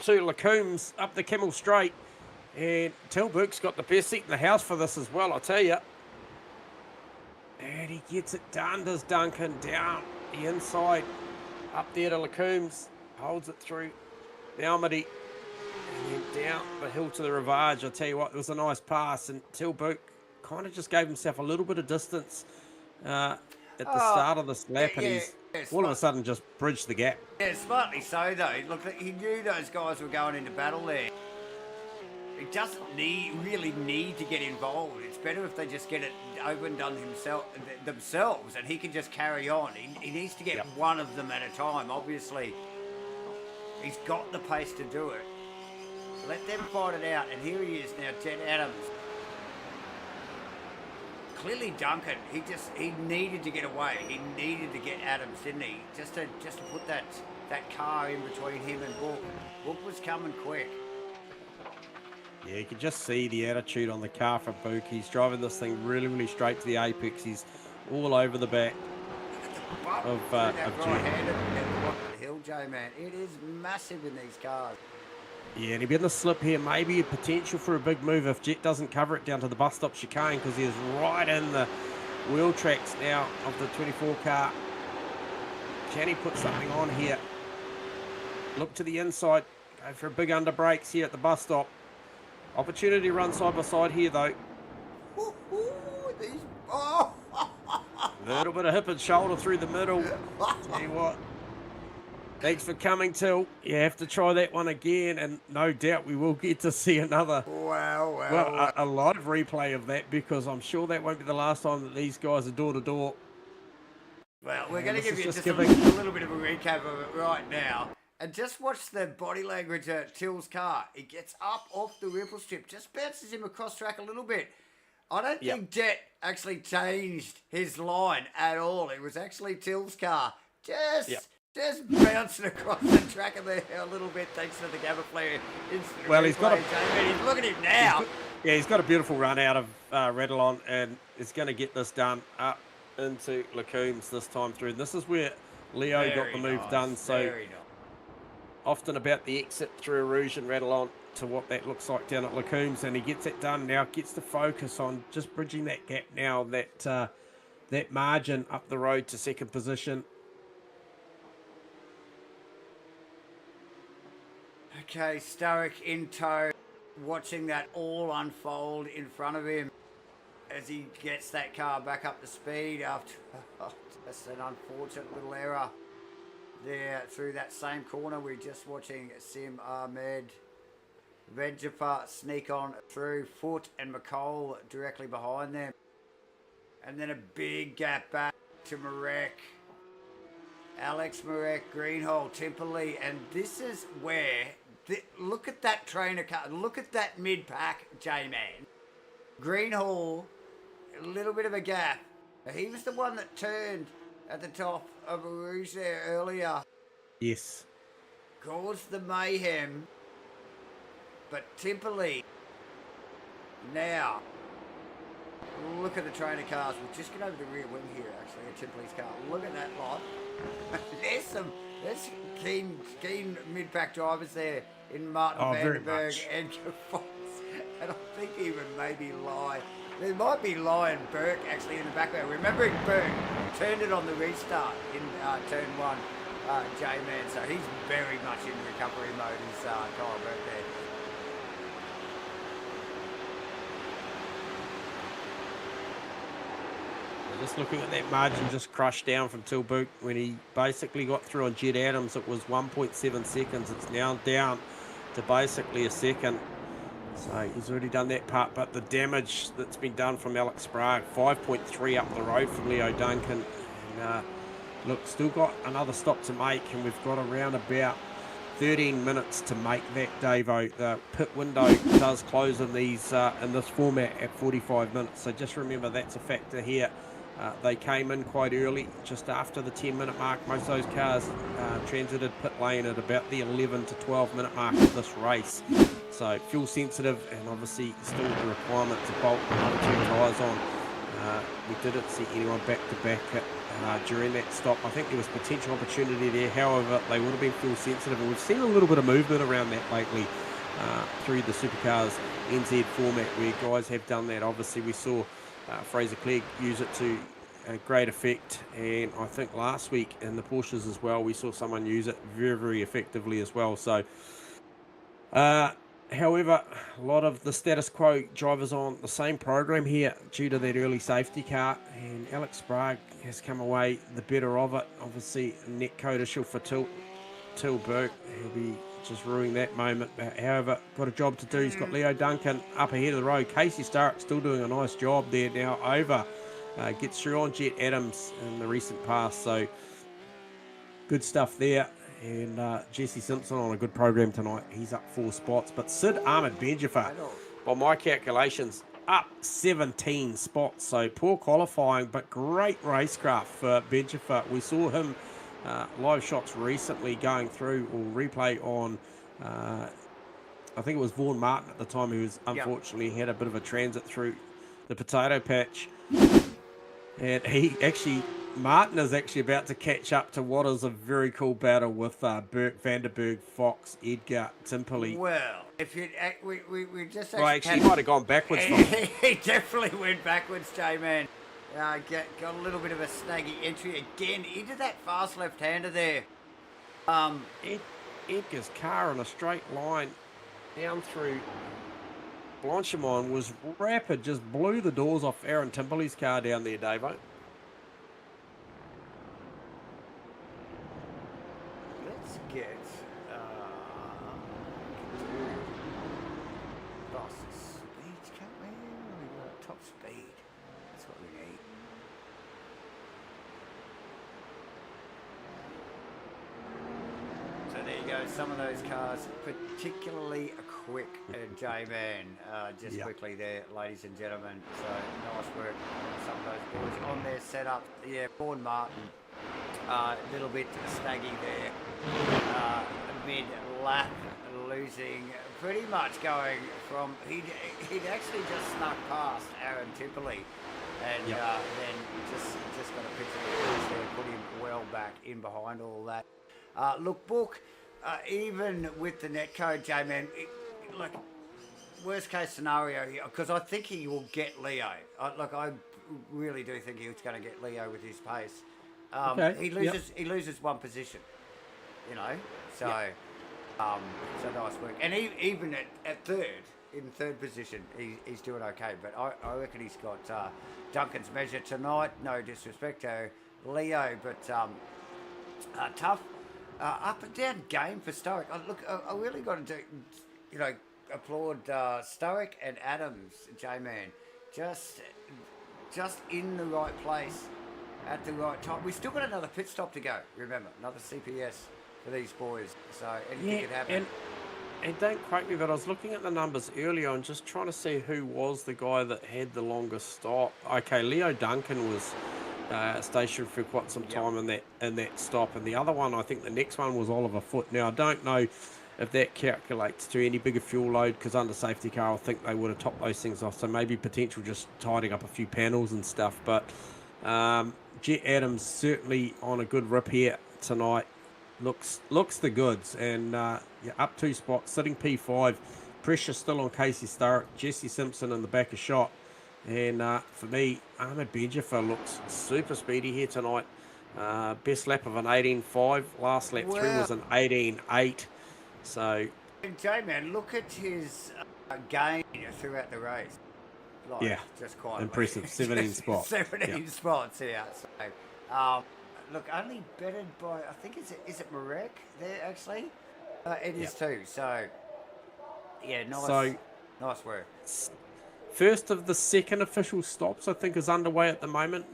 to Lacombe's up the Camel Straight. And Till Book's got the best seat in the house for this as well, I tell you. And he gets it done, does Duncan, down the inside, up there to Lacombe's, holds it through the Almaty, and then down the hill to the Rivage. I tell you what, it was a nice pass, and Till Book kind of just gave himself a little bit of distance at the start of this lap, and he's all of a sudden just bridged the gap. Yeah, smartly so though. Look, he knew those guys were going into battle there. He doesn't really need to get involved. It's better if they just get it overdone themselves, and he can just carry on. He needs to get one of them at a time, obviously. He's got the pace to do it. Let them fight it out, and here he is now, Jed Adams. Clearly Duncan, he needed to get away. He needed to get Adams, didn't he? Just to put that car in between him and Book. Book was coming quick. Yeah, you can just see the attitude on the car from Book. He's driving this thing really, really straight to the apex. He's all over the back of Jed. The hill, J-Man. It is massive in these cars. Yeah, and he'll be in the slip here. Maybe a potential for a big move if Jet doesn't cover it down to the bus stop chicane, because he's right in the wheel tracks now of the 24 car. Can he put something on here? Look to the inside. Go for a big under brakes here at the bus stop. Opportunity to run side by side here, though. A little bit of hip and shoulder through the middle. Tell you what. Thanks for coming, Till. You have to try that one again, and no doubt we will get to see another. Wow. A live replay of that, because I'm sure that won't be the last time that these guys are door to door. Well, we're going to give you just a little bit of a recap of it right now. And just watch the body language at Till's car. He gets up off the ripple strip, just bounces him across track a little bit. I don't think Jet actually changed his line at all. It was actually Till's car. Just bouncing across the track of there a little bit, thanks to the GAMAFLARE instant. Well, he's got look at him now. He's got a beautiful run out of Redalon, and is going to get this done up into Lacombe's this time through. And this is where Leo got the move done. So often about the exit through Rouge and Redalon to what that looks like down at Lacombe's, and he gets it done now. Gets to focus on just bridging that gap now, that margin up the road to second position. Okay, Sturrock in tow, watching that all unfold in front of him as he gets that car back up to speed after just an unfortunate little error there through that same corner. We're just watching Sim Ahmed Vejapa sneak on through, Foot and McCole directly behind them. And then a big gap back to Marek. Alex Marek, Greenhall, Timperley, and this is where... look at that trainer car. Look at that mid-pack, J-Man. Greenhall, a little bit of a gap. He was the one that turned at the top of Rouge there earlier. Yes. Caused the mayhem. But Timperley, now, look at the trainer cars. We'll just get over the rear wing here, actually, at Timperley's car. Look at that lot. There's keen mid-pack drivers there in Martin Vandenberg and Fox. And I think even maybe there might be Lion Burke actually in the background. Remembering Burke turned it on the restart in turn one, J-Man. So he's very much in recovery mode, is Kyle Burke there. Just looking at that margin just crushed down from Till Book when he basically got through on Jed Adams. It was 1.7 seconds. It's now down to basically a second. So he's already done that part, but the damage that's been done from Alex Sprague, 5.3 up the road from Leo Duncan. And look, still got another stop to make, and we've got around about 13 minutes to make that, Davo. The pit window does close in these in this format at 45 minutes. So just remember that's a factor here. They came in quite early, just after the 10-minute mark. Most of those cars transited pit lane at about the 11 to 12-minute mark of this race. So fuel sensitive, and obviously still the requirement to bolt another 2 tyres on. We didn't see anyone back-to-back during that stop. I think there was potential opportunity there. However, they would have been fuel sensitive, and we've seen a little bit of movement around that lately through the Supercars NZ format, where guys have done that. Obviously, we saw Fraser Clegg use it to great effect, and I think last week in the Porsches as well, we saw someone use it very, very effectively as well. So, however, a lot of the status quo drivers on the same program here due to that early safety car, and Alex Sprague has come away the better of it. Obviously, net codicial for Tilburg. He'll be just ruining that moment. However, got a job to do. He's got Leo Duncan up ahead of the road. Casey Stark still doing a nice job there now over. Gets through on Jet Adams in the recent past. So good stuff there. And Jesse Simpson on a good program tonight. He's up 4 spots. But Sid Ahmed Benjafer, by my calculations, up 17 spots. So poor qualifying, but great racecraft for Benjafer. We saw him live shots recently going through, or replay on, I think it was Vaughan Martin at the time, who was unfortunately had a bit of a transit through the potato patch. And Martin is actually about to catch up to what is a very cool battle with Burke, Vanderberg, Fox, Edgar, Timperley. Well, if you we just actually he might have gone backwards. He definitely went backwards, J-Man. Got a little bit of a snaggy entry again into that fast left-hander there. Edgar's car in a straight line down through Blanchimont was rapid, just blew the doors off Aaron Timperley's car down there, Davo. Let's get speed, can't we? We got top speed. That's what we need. So there you go. Some of those cars, particularly quick, J-Man. Just quickly there, ladies and gentlemen. So nice work on some of those boys on their setup. Yeah, Vaughan Martin, a little bit snaggy there. Mid-lap, losing, pretty much going from, he'd actually just snuck past Aaron Timperley, and then just got a picture of the course there, put him well back in behind all that. Look, Book, even with the netcode, J-Man, like, worst case scenario, because I think he will get Leo. I really do think he's going to get Leo with his pace. He loses one position, you know. So, so nice work. And even at third, in third position, he's doing okay. But I reckon he's got Duncan's measure tonight. No disrespect to Leo, but tough. Up and down game for Stoic. I really got to do, you know, applaud Stoic and Adams, J-Man. Just in the right place at the right time. We've still got another pit stop to go, remember. Another CPS for these boys. So anything could happen. And don't quote me, but I was looking at the numbers earlier and just trying to see who was the guy that had the longest stop. Okay, Leo Duncan was stationed for quite some time in that stop, and the other one, I think the next one was Oliver Foote. Now I don't know if that calculates to any bigger fuel load, because under safety car I think they would have topped those things off, so maybe potential just tidying up a few panels and stuff. But Jet Adams certainly on a good rip here tonight. Looks the goods, and up 2 spots, sitting P5. Pressure still on Casey Stark, Jesse Simpson in the back of shot. And for me, Ahmed Benjafer looks super speedy here tonight. Best lap of an 18.5. Last lap through was an 18.8. So, and J-Man, look at his gain throughout the race. Like, just quite impressive. 17 spots. 17 spots, yeah. So, look, only bettered by, I think, is it Marek there actually? It is too. So, yeah, nice work. First of the second official stops, I think, is underway at the moment.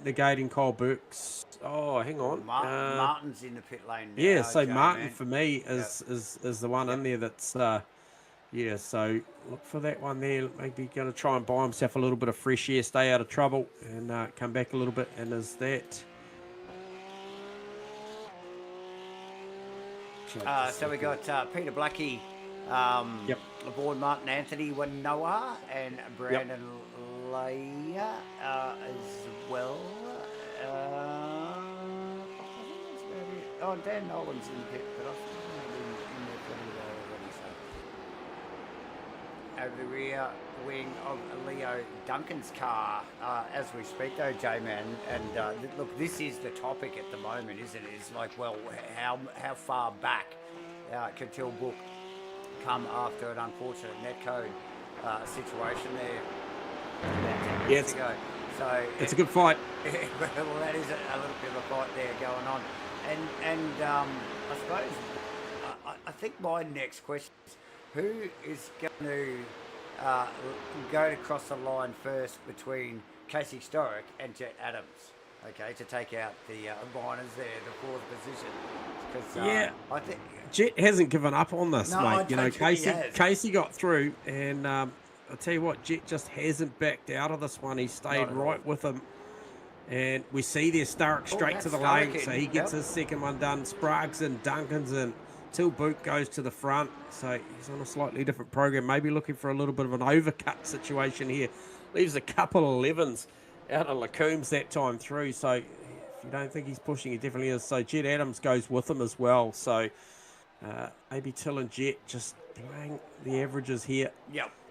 negating Kyle Burke's. Oh, hang on. Martin's in the pit lane now. Yeah, so Martin man. for me is the one in there that's yeah. So look for that one there. Maybe going to try and buy himself a little bit of fresh air, stay out of trouble, and come back a little bit. And is that? So we got Peter Blackie, aboard Martin Anthony Wanoa and Brandon Leia as well. Dan Nolan's in the pit, but I think he's in there pretty already. So over the rear wing of Leo Duncan's car as we speak, though, J-Man. And look, this is the topic at the moment, isn't it? It's like, well, how far back can Till Book come after an unfortunate netcode situation there about 10 minutes ago. So it's a good fight. Well, that is a little bit of a fight there going on. And I suppose I think my next question is, who is going to go to cross the line first between Casey Storick and Jet Adams? Okay, to take out the miners there, the fourth position. Because I think Jet hasn't given up on this, no, mate. You know, Casey got through, and I'll tell you what, Jet just hasn't backed out of this one. He stayed right with him. And we see there Sturrock straight to the lane, so he gets his second one done. Sprague's in, Duncan's in. Till Boot goes to the front, so he's on a slightly different program. Maybe looking for a little bit of an overcut situation here. Leaves a couple of 11s out of Lacoombs that time through. So if you don't think he's pushing, he definitely is. So Jet Adams goes with him as well. So maybe Till and Jet just playing the averages here.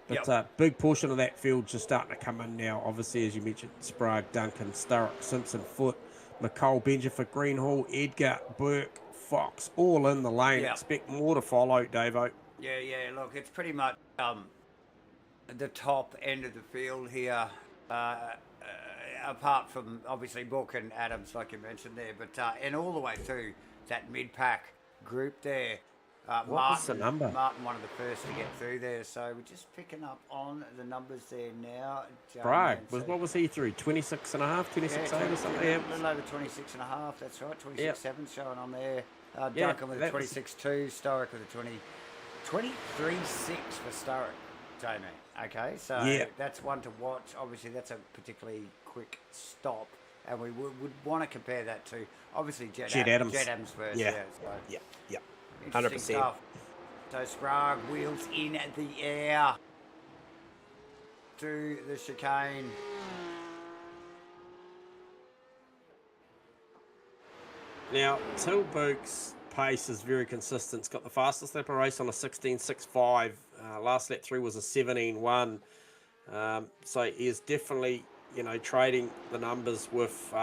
But a big portion of that field just starting to come in now. Obviously, as you mentioned, Sprague, Duncan, Sturrock, Simpson, Foot, McCall, Benjamin, Greenhall, Edgar, Burke, Fox, all in the lane. Expect more to follow, Davo. Yeah, look, it's pretty much the top end of the field here, apart from, obviously, Book and Adams, like you mentioned there, but and all the way through that mid-pack group there. What was the number? Martin, one of the first to get through there, so we're just picking up on the numbers there now. Sprague, what was he through? 26.5, 26.8 or something? A little over 26.5, that's right, 26.7 showing on there. Duncan with a 26.2, Sturrock with a 23.6 for Sturrock, Jamie. Okay, so that's one to watch. Obviously, that's a particularly quick stop, and we would want to compare that to, obviously, Jet Adams first. Yeah. 100%. Stuff. So Sprague wheels in at the air to the chicane. Now, Till Book's pace is very consistent. It's got the fastest lap of race on a 16.65. Last lap through was a 17.1. So he is definitely, trading the numbers with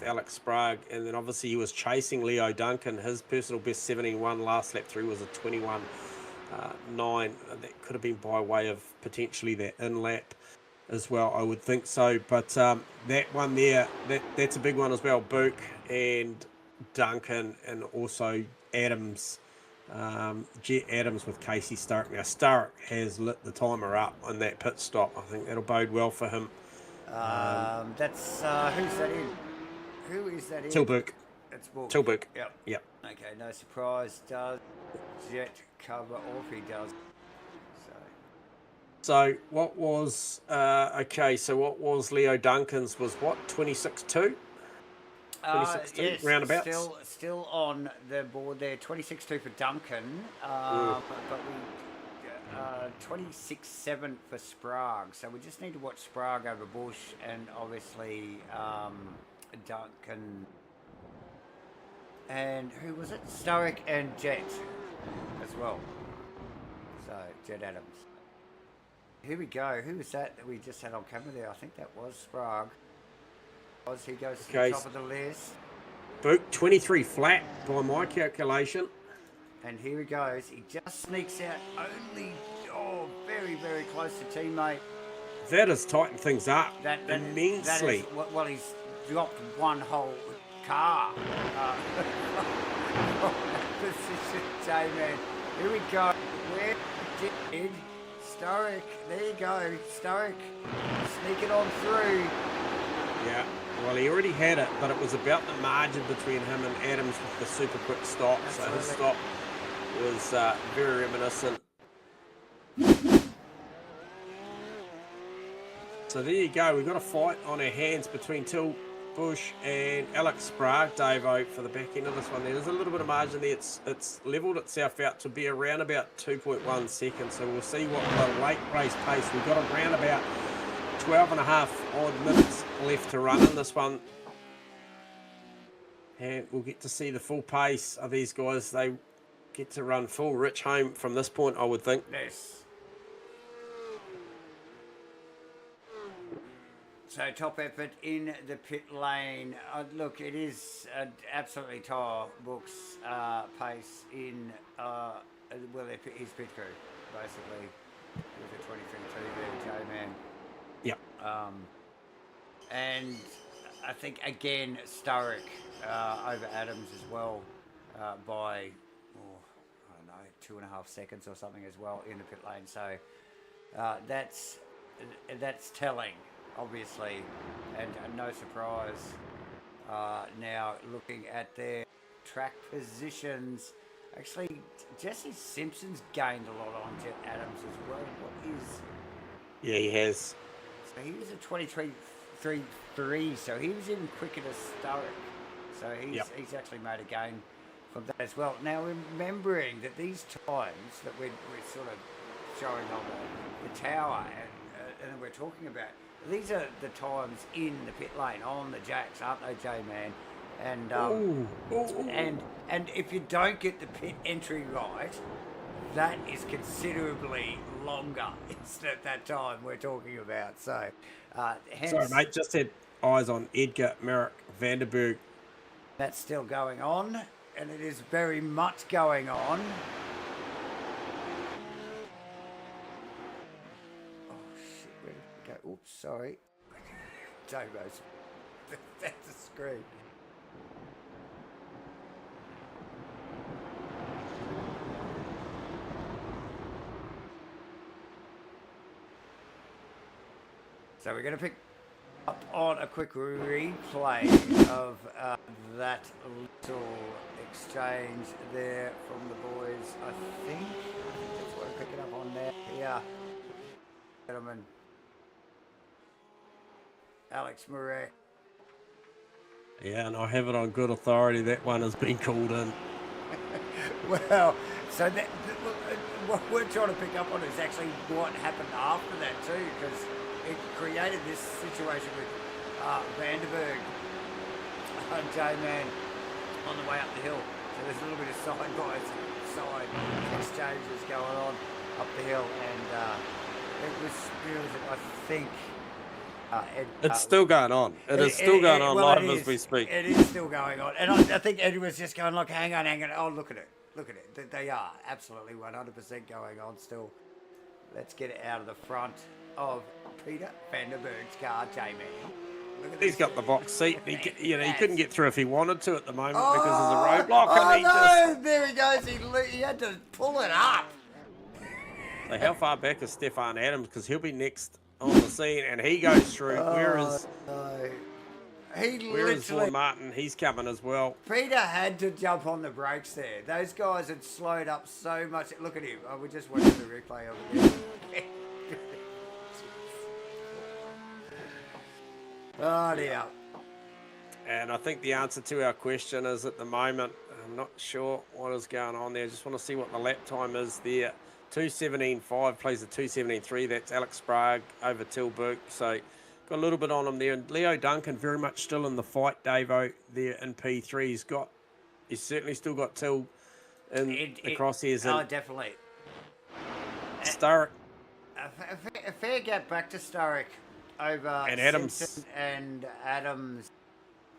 Alex Sprague, and then obviously he was chasing Leo Duncan. His personal best 17.1 last lap through was a 21.9. That could have been by way of potentially that in lap as well, I would think so. But that one there, that's a big one as well. Book and Duncan, and also Adams, Jet Adams with Casey Sturrock. Now Sturrock has lit the timer up on that pit stop. I think that'll bode well for him. That's who's that in? Who is that in? Till Book. It's Book. Till Book. Yep. Okay, no surprise. Does Jet cover off? He does. So what was so what was Leo Duncan's was what, 26.2? 26.2 yes, roundabouts. Still on the board there. 26.2 for Duncan, but we 26.7 for Sprague. So we just need to watch Sprague over Bush, and obviously Duncan, and who was it? Sturrock and Jet as well. So Jet Adams. Here we go. Who was that we just had on camera there? I think that was Sprague. He goes to the top of the list. Book 23 flat by my calculation. And here he goes. He just sneaks out only, very, very close to teammate. That has tightened things up immensely. Well, he's dropped one whole car. Position, J-Man. Here we go. Where did Sturrock? There you go. Sturrock sneaking on through. Yeah, well, he already had it, but it was about the margin between him and Adams with the super quick stop. Absolutely. So his stop was very reminiscent. So there you go. We've got a fight on our hands between Till Bush and Alex Sprague, Davo, for the back end of this one. There's a little bit of margin there. It's levelled itself out to be around about 2.1 seconds. So we'll see what the late race pace. We've got around about 12 and a half odd minutes left to run in this one. And we'll get to see the full pace of these guys. They get to run full rich home from this point, I would think. Yes. So top effort in the pit lane. Look, it is an absolutely tyre books pace in his pit crew, basically, with the 2022 there, J-Man. Yep. And I think again Sturrock over Adams as well by I don't know 2.5 seconds or something as well in the pit lane. So that's telling. Obviously, and no surprise. Now looking at their track positions, actually Jesse Simpson's gained a lot on Jet Adams as well. What is? Yeah, he has. So he was a 23.3, so he was even quicker to Sturrock. So he's actually made a gain from that as well. Now remembering that these times that we're sort of showing on the tower and we're talking about. These are the times in the pit lane on the jacks, aren't they, J-Man? And if you don't get the pit entry right, that is considerably longer. It's at that time we're talking about. So, hence, sorry, mate. Just had eyes on Edgar Merrick Vanderberg. That's still going on, and it is very much going on. Oops, sorry. Davo's. That's the screen. So we're going to pick up on a quick replay of that little exchange there from the boys. I think that's what I'm picking up on there. Yeah. Gentlemen. Alex Murray. Yeah, and I have it on good authority. That one has been called in. Well, so what we're trying to pick up on is actually what happened after that too, because it created this situation with Vanderberg and J-Man on the way up the hill. So there's a little bit of side exchanges going on up the hill, and it was I think. It's still going on. It is still going on live as we speak. It is still going on. And I think Eddie was just going, look, hang on. Oh, look at it. They are absolutely 100% going on still. Let's get it out of the front of Peter Vanderberg's car, J-Man. He's got the box seat. He couldn't get through if he wanted to at the moment because there's a roadblock. There he goes. He had to pull it up. So how far back is Stefan Adams? Because he'll be next on the scene, and he goes through. Where is Vaughan Martin? He's coming as well. Peter had to jump on the brakes there. Those guys had slowed up so much. Look at him. We just watched the replay of it. Oh dear. And I think the answer to our question is at the moment, I'm not sure what is going on there. I just want to see what the lap time is there. 2:17.5 plays a 2:17.3. That's Alex Sprague over Tilburg. So got a little bit on him there. And Leo Duncan very much still in the fight, Davo, there in P3. He's certainly still got Till in the crosshairs. Oh, definitely. Sturrock. A fair gap back to Sturrock over and Adams. Simpson and Adams.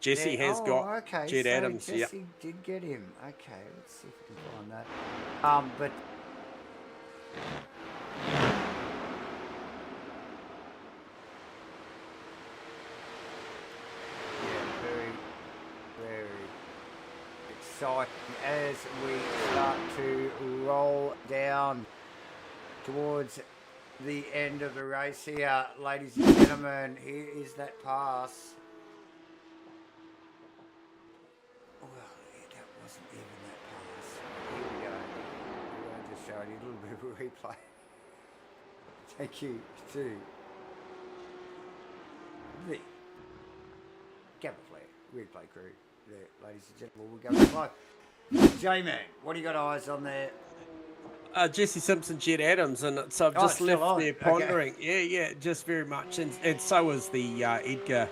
Jesse has got Jed Adams. Jesse did get him. Okay, let's see if we can find that. But yeah, very, very exciting as we start to roll down towards the end of the race here, ladies and gentlemen. Here is that pass Well, that wasn't even that pass. Here we go. I'm just showing you a little bit of a replay. Thank you to the GAMAFLARE replay crew there, ladies and gentlemen. We'll go live. J-Man, what do you got eyes on there? Jesse Simpson, Jet Adams, and so I've just left there pondering. Okay. Yeah, just very much, and so is the Edgar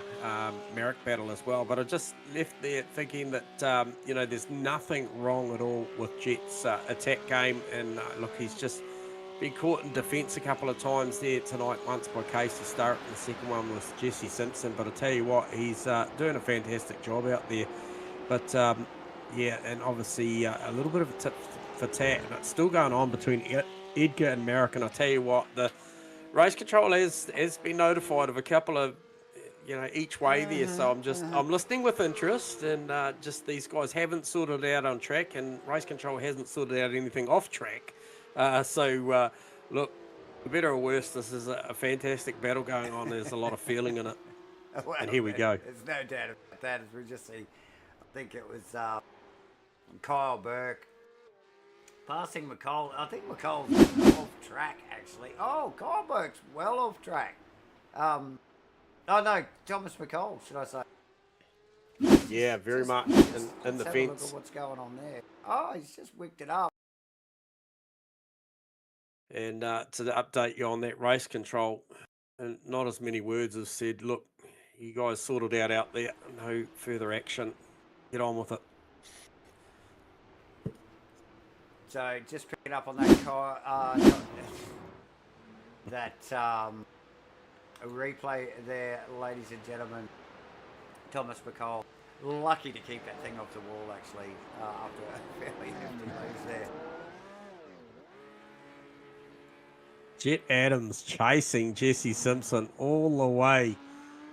Merrick battle as well. But I just left there thinking that there's nothing wrong at all with Jet's attack game, and look, he's just been caught in defence a couple of times there tonight. Once by Casey Starrett, and the second one was Jesse Simpson. But I tell you what, he's doing a fantastic job out there. But yeah, and obviously a little bit of a tip for tat, and it's still going on between Edgar and Merrick. And I tell you what, the race control has been notified of a couple of each way there, so I'm listening with interest, and just these guys haven't sorted it out on track, and race control hasn't sorted out anything off track. So look, for better or worse, this is a fantastic battle going on. There's a lot of feeling in it. Well, and here we go. There's no doubt about that. As we just see, I think it was Kyle Burke passing McCall. I think McCall's off track, actually. Oh, Kyle Burke's well off track. Oh, no, Thomas McCall, should I say. Yeah, very much in the fence. Have a look at what's going on there. Oh, he's just wicked it up. And to update you on that race control, and not as many words as said, look, you guys sorted out there. No further action. Get on with it. So just picking up on that car, a replay there, ladies and gentlemen. Thomas McCall, lucky to keep that thing off the wall, actually, after a fairly hefty lose there. Jet Adams chasing Jesse Simpson all the way.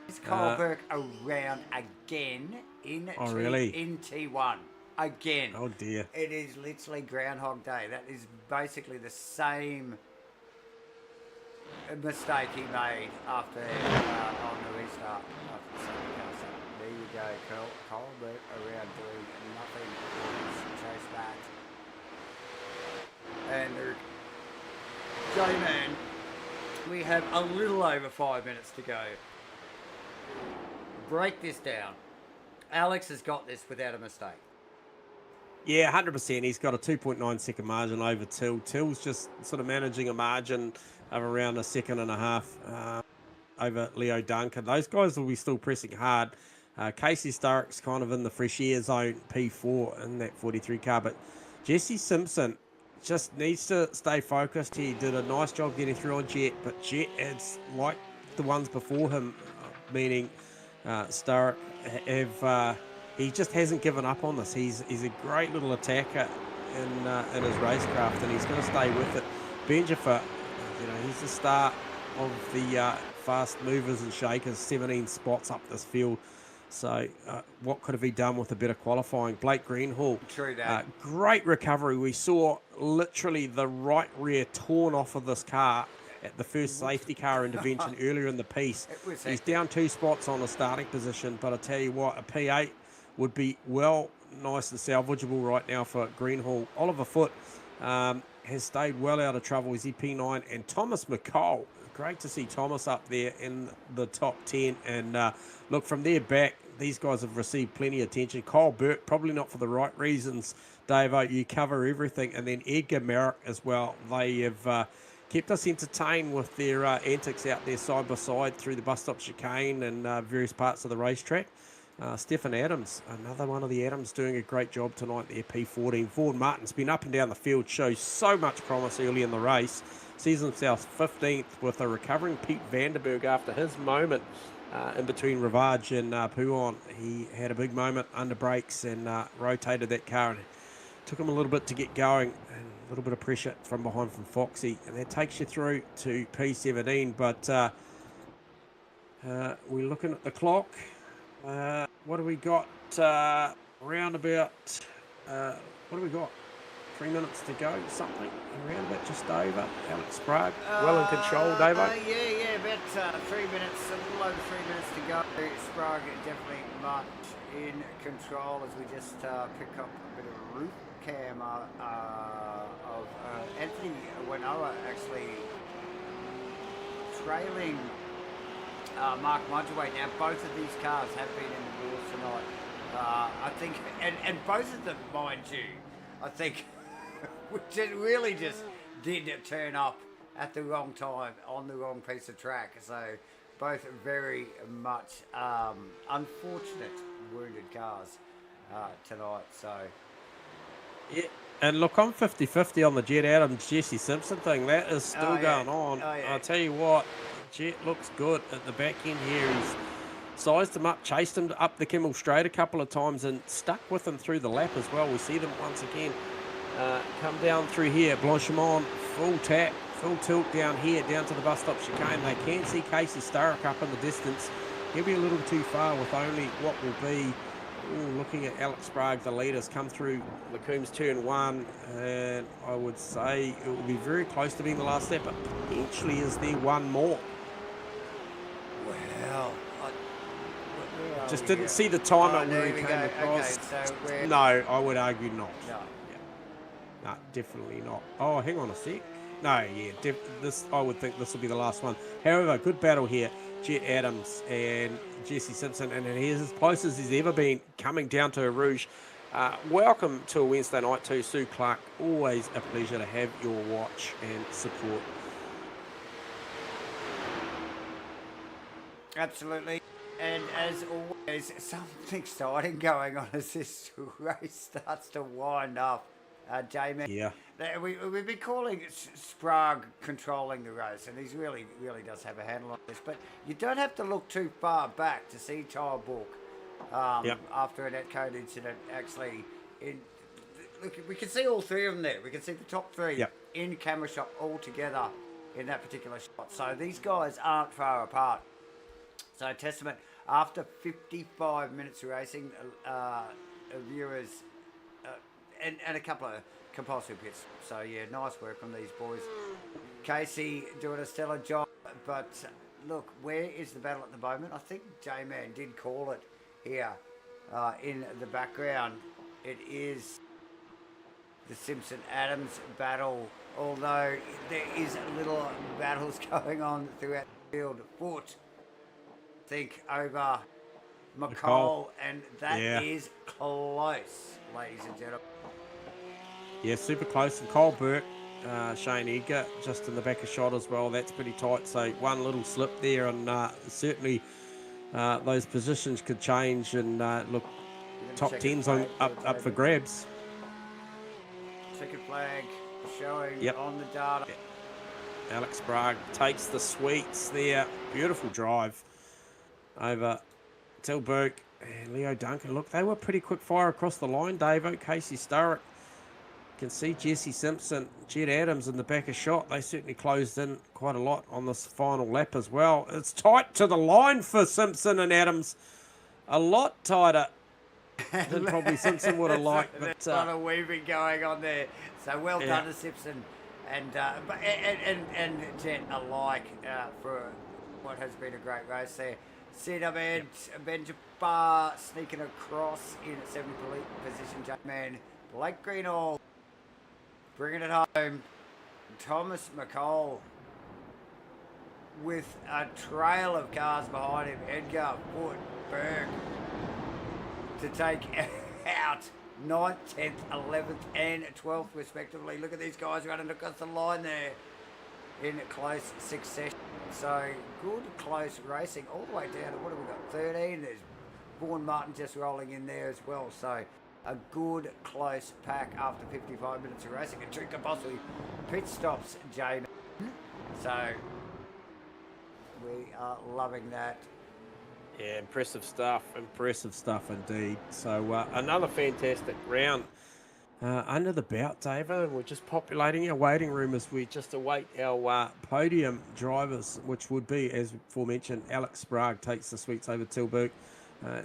Is Kyle Burke around again in T1? Again. Oh dear. It is literally Groundhog Day. That is basically the same mistake he made after on the restart. There you go, Kyle Burke around doing nothing. Chase that. And J-Man, we have a little over 5 minutes to go. Break this down. Alex has got this without a mistake. Yeah, 100%. He's got a 2.9 second margin over Till. Till's just sort of managing a margin of around a second and a half over Leo Duncan. Those guys will be still pressing hard. Casey Starrick's kind of in the fresh air zone, P4 in that 43 car. But Jesse Simpson just needs to stay focused. He did a nice job getting through on Jet, but Jet, it's like the ones before him, meaning Starrick, he just hasn't given up on this. He's a great little attacker in his racecraft, and he's going to stay with it. Benjamin, he's the star of the fast movers and shakers, 17 spots up this field. So what could have he done with a bit of qualifying? Blake Greenhall, true that. Great recovery. We saw literally the right rear torn off of this car at the first safety car intervention earlier in the piece. He's down 2 spots on the starting position, but I tell you what, a P8 would be nice and salvageable right now for Greenhall. Oliver Foote has stayed well out of trouble. He's P9, and Thomas McCall. Great to see Thomas up there in the top 10. And look, from there back, these guys have received plenty of attention. Kyle Burke, probably not for the right reasons. Dave, you cover everything. And then Edgar Merrick as well. They have kept us entertained with their antics out there side by side through the bus stop chicane and various parts of the racetrack. Stephen Adams, another one of the Adams, doing a great job tonight there, P14. Vaughan Martin's been up and down the field, shows so much promise early in the race. Sees himself 15th with a recovering Pete Vanderberg after his moment in between Rivage and Pouon. He had a big moment under brakes and rotated that car, and it took him a little bit to get going, and a little bit of pressure from behind from Foxy, and that takes you through to P17. But we're looking at the clock. What do we got? Round about, what do we got? 3 minutes to go, something around about just over. Alex Sprague, well in control, Davo. Yeah, about 3 minutes, a little over 3 minutes to go. Sprague definitely much in control as we just pick up a bit of a root cam of Anthony Wanoa actually trailing Mark Mudgeway. Now, both of these cars have been in the wars tonight. I think, and both of them, mind you, I think, really just did turn up at the wrong time on the wrong piece of track. So, both very much unfortunate wounded cars tonight. So, yeah. And look, I'm 50-50 on the Jet Adams Jesse Simpson thing. That is still going on. I'll tell you what, Jet looks good at the back end here. He's sized him up, chased him up the Kimmel Straight a couple of times and stuck with him through the lap as well. We see them once again come down through here. Blanchimont, full tap, full tilt down here, down to the bus stop chicane. They can see Casey Starrick up in the distance. He'll be a little too far with only what will be, looking at Alex Sprague, the leaders come through Lacombe's turn 1, and I would say it will be very close to being the last step, but potentially is there one more. Well, just didn't see the timer where he came across. Okay, no, I would argue not. No. No, definitely not. Oh, hang on a sec. No, yeah, this I would think this will be the last one. However, good battle here. Jet Adams and Jesse Simpson, and he's as close as he's ever been coming down to a Rouge. Welcome to a Wednesday night too, Sue Clark. Always a pleasure to have your watch and support. Absolutely. And as always, something exciting going on as this race starts to wind up. J-Man. Yeah. We've been calling Sprague controlling the race, and he really does have a handle on this. But you don't have to look too far back to see Tyre Book after a netcode incident. Actually, look, we can see all three of them there. We can see the top three in camera shot all together in that particular shot. So these guys aren't far apart. So testament, after 55 minutes of racing, viewers and a couple of compulsory pits. So yeah, nice work from these boys. Casey doing a stellar job, but look, where is the battle at the moment? I think J-Man did call it here in the background. It is the Simpson-Adams battle, although there is little battles going on throughout the field. Foot, I think, over McCall, and that is close, ladies and gentlemen. Yeah, super close. And Cole Burke, Shane Edgar, just in the back of shot as well. That's pretty tight. So one little slip there, and certainly those positions could change. And look, top 10's up for grabs. Second flag showing on the data. Alex Sprague takes the sweets there. Beautiful drive over Tilburg and Leo Duncan. Look, they were pretty quick fire across the line, Davo. Casey Starrick. You can see Jesse Simpson, Jet Adams in the back of shot. They certainly closed in quite a lot on this final lap as well. It's tight to the line for Simpson and Adams. A lot tighter than probably Simpson would have liked. But there's a lot of weaving going on there. So well done to Simpson and Jet alike for what has been a great race there. Sid Ahmed, Ben Jabbar sneaking across in 7th position. J-Man, Blake Greenall bringing it home. Thomas McCall with a trail of cars behind him. Edgar, Foot, Berg to take out 9th, 10th, 11th and 12th respectively. Look at these guys running across the line there in close succession. So good close racing all the way down to, what have we got, 13. There's Vaughan Martin just rolling in there as well. So a good close pack after 55 minutes of racing, and 2 compulsory pit stops, Jamie. So we are loving that. Yeah, impressive stuff indeed. So another fantastic round under the belt, Davo, and we're just populating our waiting room as we just await our podium drivers, which would be, as aforementioned, Alex Sprague takes the sweets over Tilburg,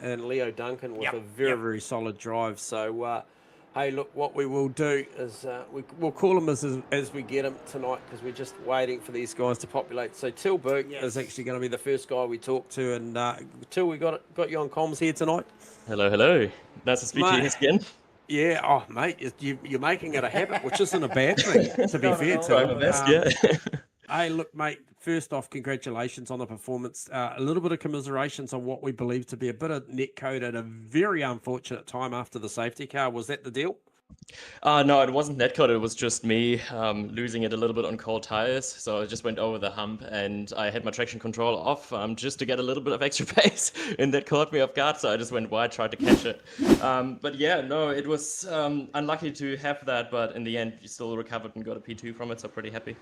and Leo Duncan with a very solid drive. So Hey, look, what we will do is we'll call them as we get them tonight because we're just waiting for these guys to populate. So Till Berg is actually going to be the first guy we talk to. And Till, we got you on comms here tonight. Hello, hello. Nice to speak to you again. Yeah, oh, mate, you're making it a habit, which isn't a bad thing, to be fair, Try my best, yeah. Hey, look, mate, first off, congratulations on the performance. A little bit of commiserations on what we believe to be a bit of netcode at a very unfortunate time after the safety car. Was that the deal? No, it wasn't netcode. It was just me losing it a little bit on cold tires. So I just went over the hump and I had my traction control off just to get a little bit of extra pace. And that caught me off guard. So I just went wide, tried to catch it. But yeah, no, it was unlucky to have that. But in the end, you still recovered and got a P2 from it. So pretty happy.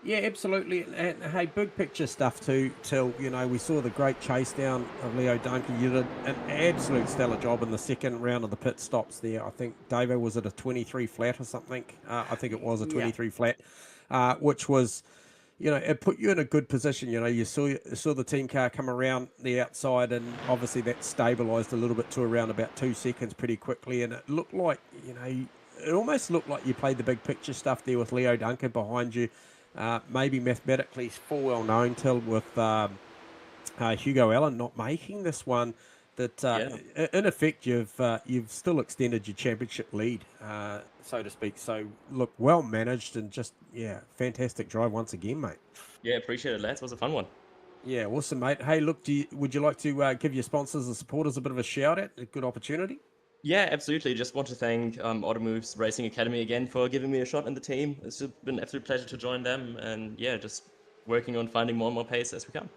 Yeah, absolutely. And hey, big picture stuff too, Till. You know, we saw the great chase down of Leo Duncan. You did an absolute stellar job in the second round of the pit stops there. I think, Davo, was it a 23 flat or something? I think it was a 23 flat, which was, you know, it put you in a good position. You know, you saw the team car come around the outside, and obviously that stabilised a little bit to around about 2 seconds pretty quickly. And it looked like, you know, it almost looked like you played the big picture stuff there with Leo Duncan behind you. Maybe mathematically full well known, Till, with Hugo Allen not making this one. That in effect you've still extended your championship lead, so to speak. So look, well managed and just fantastic drive once again, mate. Yeah, appreciate it, lads. It was a fun one. Yeah, awesome, mate. Hey, look, would you like to give your sponsors and supporters a bit of a shout out? A good opportunity. Yeah, absolutely. Just want to thank Automoves Racing Academy again for giving me a shot in the team. It's been an absolute pleasure to join them, and yeah, just working on finding more and more pace as we come.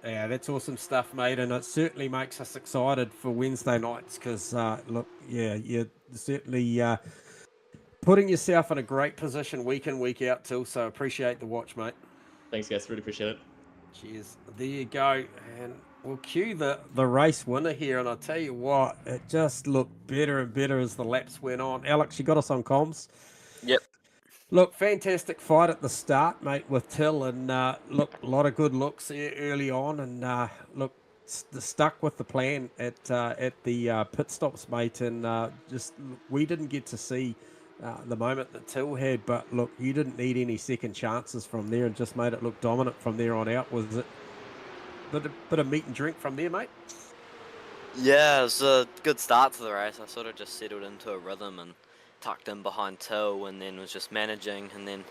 Yeah, that's awesome stuff, mate, and it certainly makes us excited for Wednesday nights because, look, you're certainly putting yourself in a great position week in, week out, Till, so appreciate the watch, mate. Thanks, guys. Really appreciate it. Cheers. There you go, and we'll cue the race winner here, and I'll tell you what, it just looked better and better as the laps went on. Alex, you got us on comms? Yep. Look, fantastic fight at the start, mate, with Till, and look, a lot of good looks early on, and look, stuck with the plan at the pit stops, mate, and just we didn't get to see the moment that Till had, but look, you didn't need any second chances from there, and just made it look dominant from there on out. Was it a bit of meat and drink from there, mate? Yeah, it was a good start to the race. I sort of just settled into a rhythm and tucked in behind Till, and then was just managing, and then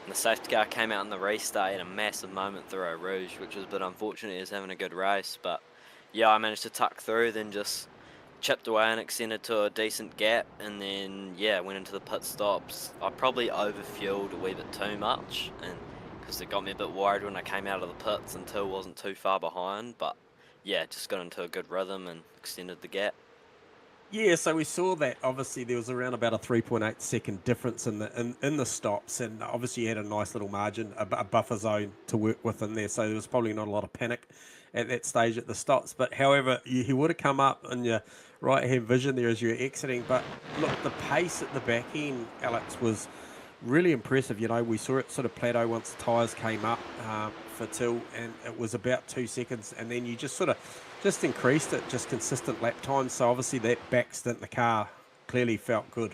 when the safety car came out in the restart, had a massive moment through Eau Rouge, which was a bit unfortunate. He was having a good race, but yeah, I managed to tuck through, then just chipped away and extended to a decent gap, and then went into the pit stops. I probably overfueled a wee bit too much, and because it got me a bit worried when I came out of the pits until wasn't too far behind, but yeah, just got into a good rhythm and extended the gap. Yeah, so we saw that obviously there was around about a 3.8 second difference in the stops, and obviously you had a nice little margin, a buffer zone to work with in there, so there was probably not a lot of panic at that stage at the stops. But however, he would have come up in your right hand vision there as you were exiting. But look, the pace at the back end, Alex, was really impressive. You know, we saw it sort of plateau once the tyres came up for Till, and it was about 2 seconds, and then you just sort of increased it, just consistent lap times. So obviously that back stint in the car clearly felt good.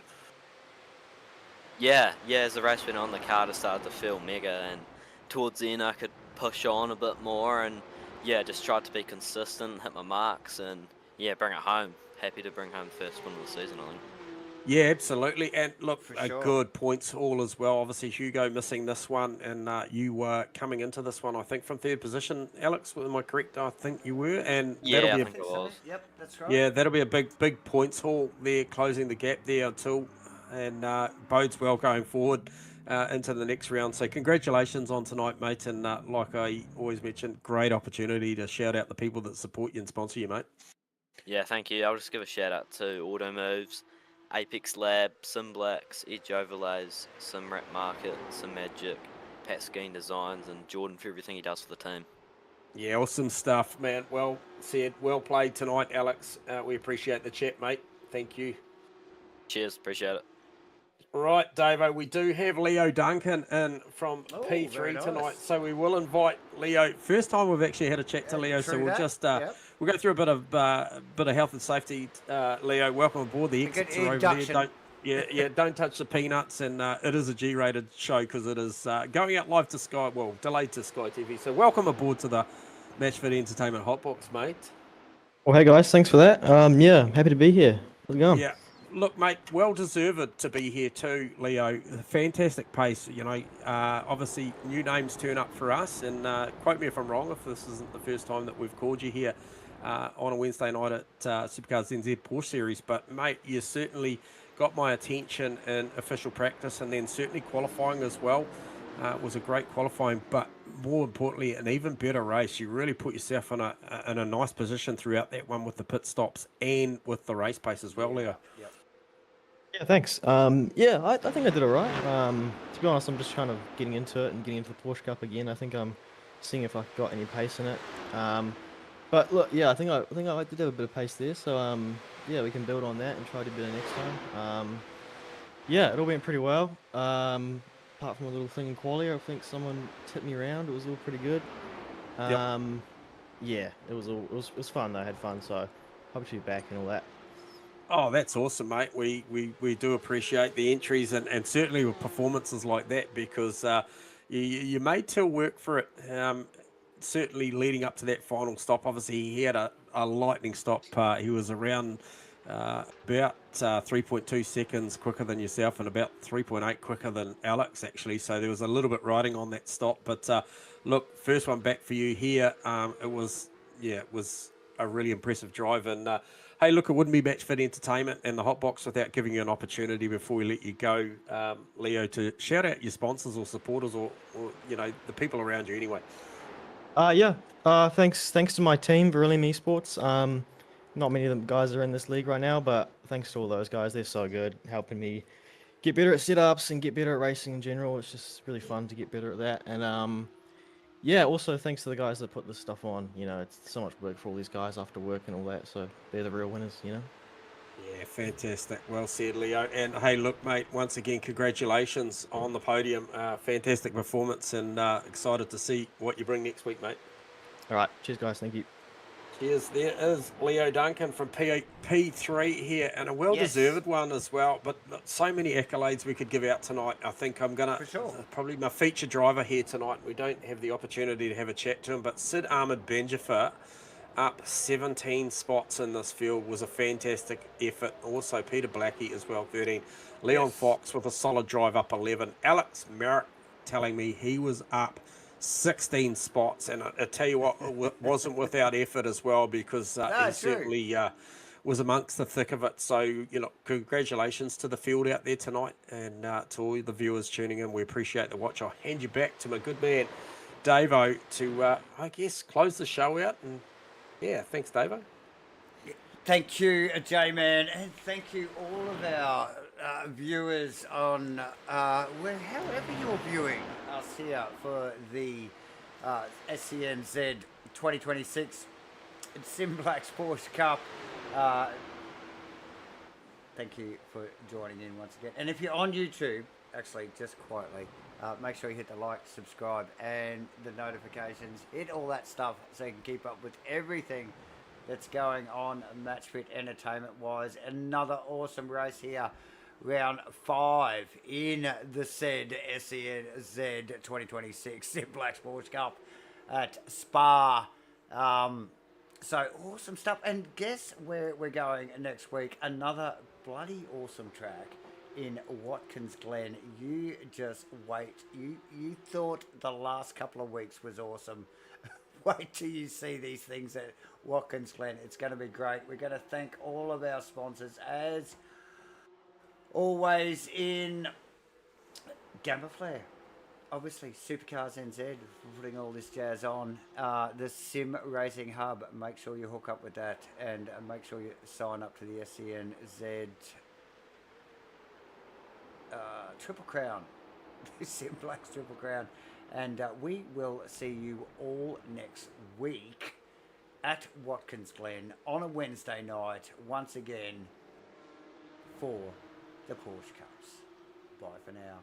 Yeah, as the race went on, the car just started to feel mega, and towards the end I could push on a bit more, and just tried to be consistent, hit my marks, and bring it home. Happy to bring home the first win of the season, I think. Yeah, absolutely. And look, good points all as well. Obviously, Hugo missing this one, and you were coming into this one, I think, from third position. Alex, am I correct? I think you were. And yeah, I think it was. Yep, that's right. Yeah, that'll be a big points haul there, closing the gap there until, and bodes well going forward into the next round. So congratulations on tonight, mate. And like I always mention, great opportunity to shout out the people that support you and sponsor you, mate. Yeah, thank you. I'll just give a shout out to Automoves, Apex Lab, SIMBLACKS, Edge Overlays, SimRac Market, SimMagic, Pat Skeen Designs, and Jordan for everything he does for the team. Yeah, awesome stuff, man. Well said. Well played tonight, Alex. We appreciate the chat, mate. Thank you. Cheers. Appreciate it. Right, Davo, we do have Leo Duncan in from very P3 nice. tonight, so we will invite Leo. First time we've actually had a chat to Leo, so true we'll that. just Yep. we'll go through a bit of health and safety. Leo, welcome aboard. The good exits are over there. Don't touch the peanuts, and it is a G-rated show because it is going out live to Sky, well, delayed to Sky TV. So welcome aboard to the Matchfit Entertainment Hotbox, mate. Well, hey guys, thanks for that. Yeah, happy to be here. How's it going? Yeah, look, mate, well deserved to be here too, Leo. Fantastic pace, you know. Obviously, new names turn up for us, and quote me if I'm wrong if this isn't the first time that we've called you here on a Wednesday night at Supercars NZ Porsche Series. But mate, you certainly got my attention in official practice, and then certainly qualifying as well. It was a great qualifying, but more importantly, an even better race. You really put yourself in a nice position throughout that one with the pit stops and with the race pace as well, Leo. Yep. Yeah, thanks. Yeah, I think I did all right. To be honest, I'm just kind of getting into it and getting into the Porsche Cup again. I think I'm seeing if I got any pace in it. But look, yeah, I think I did have a bit of pace there. So yeah, we can build on that and try to do better next time. Yeah, it all went pretty well. Apart from a little thing in quali, I think someone tipped me around. It was all pretty good. Yeah, it was fun though. I had fun, so hope to be back and all that. Oh, that's awesome, mate. We do appreciate the entries and certainly with performances like that because you made Till work for it. Certainly leading up to that final stop, obviously he had a lightning stop. He was around about 3.2 seconds quicker than yourself and about 3.8 quicker than Alex actually. So there was a little bit riding on that stop. But look, first one back for you here. It was a really impressive drive. And hey, look, it wouldn't be Matchfit Entertainment and the Hotbox without giving you an opportunity before we let you go, Leo, to shout out your sponsors or supporters or you know, the people around you anyway. Yeah. Thanks to my team, Beryllium Esports. Not many of them guys are in this league right now, but thanks to all those guys. They're so good, helping me get better at setups and get better at racing in general. It's just really fun to get better at that. And yeah, also thanks to the guys that put this stuff on. You know, it's so much work for all these guys after work and all that. So they're the real winners, you know. Yeah, fantastic. Well said, Leo. And hey, look, mate, once again, congratulations on the podium. Fantastic performance and excited to see what you bring next week, mate. All right. Cheers, guys. Thank you. Cheers. There is Leo Duncan from P3 here, and a well-deserved one as well. But so many accolades we could give out tonight. I think I'm going to probably my feature driver here tonight. We don't have the opportunity to have a chat to him, but Sid Ahmed Benjafer up 17 spots in this field was a fantastic effort. Also, Peter Blackie as well, 13. Leon Fox with a solid drive up 11. Alex Merritt telling me he was up 16 spots, and I tell you what, it wasn't without effort as well because he certainly was amongst the thick of it. So, you know, congratulations to the field out there tonight and to all the viewers tuning in. We appreciate the watch. I'll hand you back to my good man, Davo, to, I guess, close the show out. And yeah, thanks, Davo. Thank you, J-Man, and thank you all of our viewers on however you're viewing us here for the SCNZ 2026 SIMBLACKS Porsche Cup. Thank you for joining in once again. And if you're on YouTube, actually, just quietly, make sure you hit the like, subscribe, and the notifications. Hit all that stuff so you can keep up with everything that's going on Matchfit entertainment-wise. Another awesome race here. Round 5 in the said SCNZ 2026 SIMBLACKS Porsche Cup at Spa. So awesome stuff. And guess where we're going next week? Another bloody awesome track in Watkins Glen. You just wait. You thought the last couple of weeks was awesome. Wait till you see these things at Watkins Glen. It's going to be great. We're going to thank all of our sponsors as always in GAMAFLARE. Obviously, Supercars NZ, putting all this jazz on. The Sim Racing Hub, make sure you hook up with that and make sure you sign up to the SCNZ Triple Crown. SIMBLACKS Triple Crown. And we will see you all next week at Watkins Glen on a Wednesday night, once again, for the Porsche Cups. Bye for now.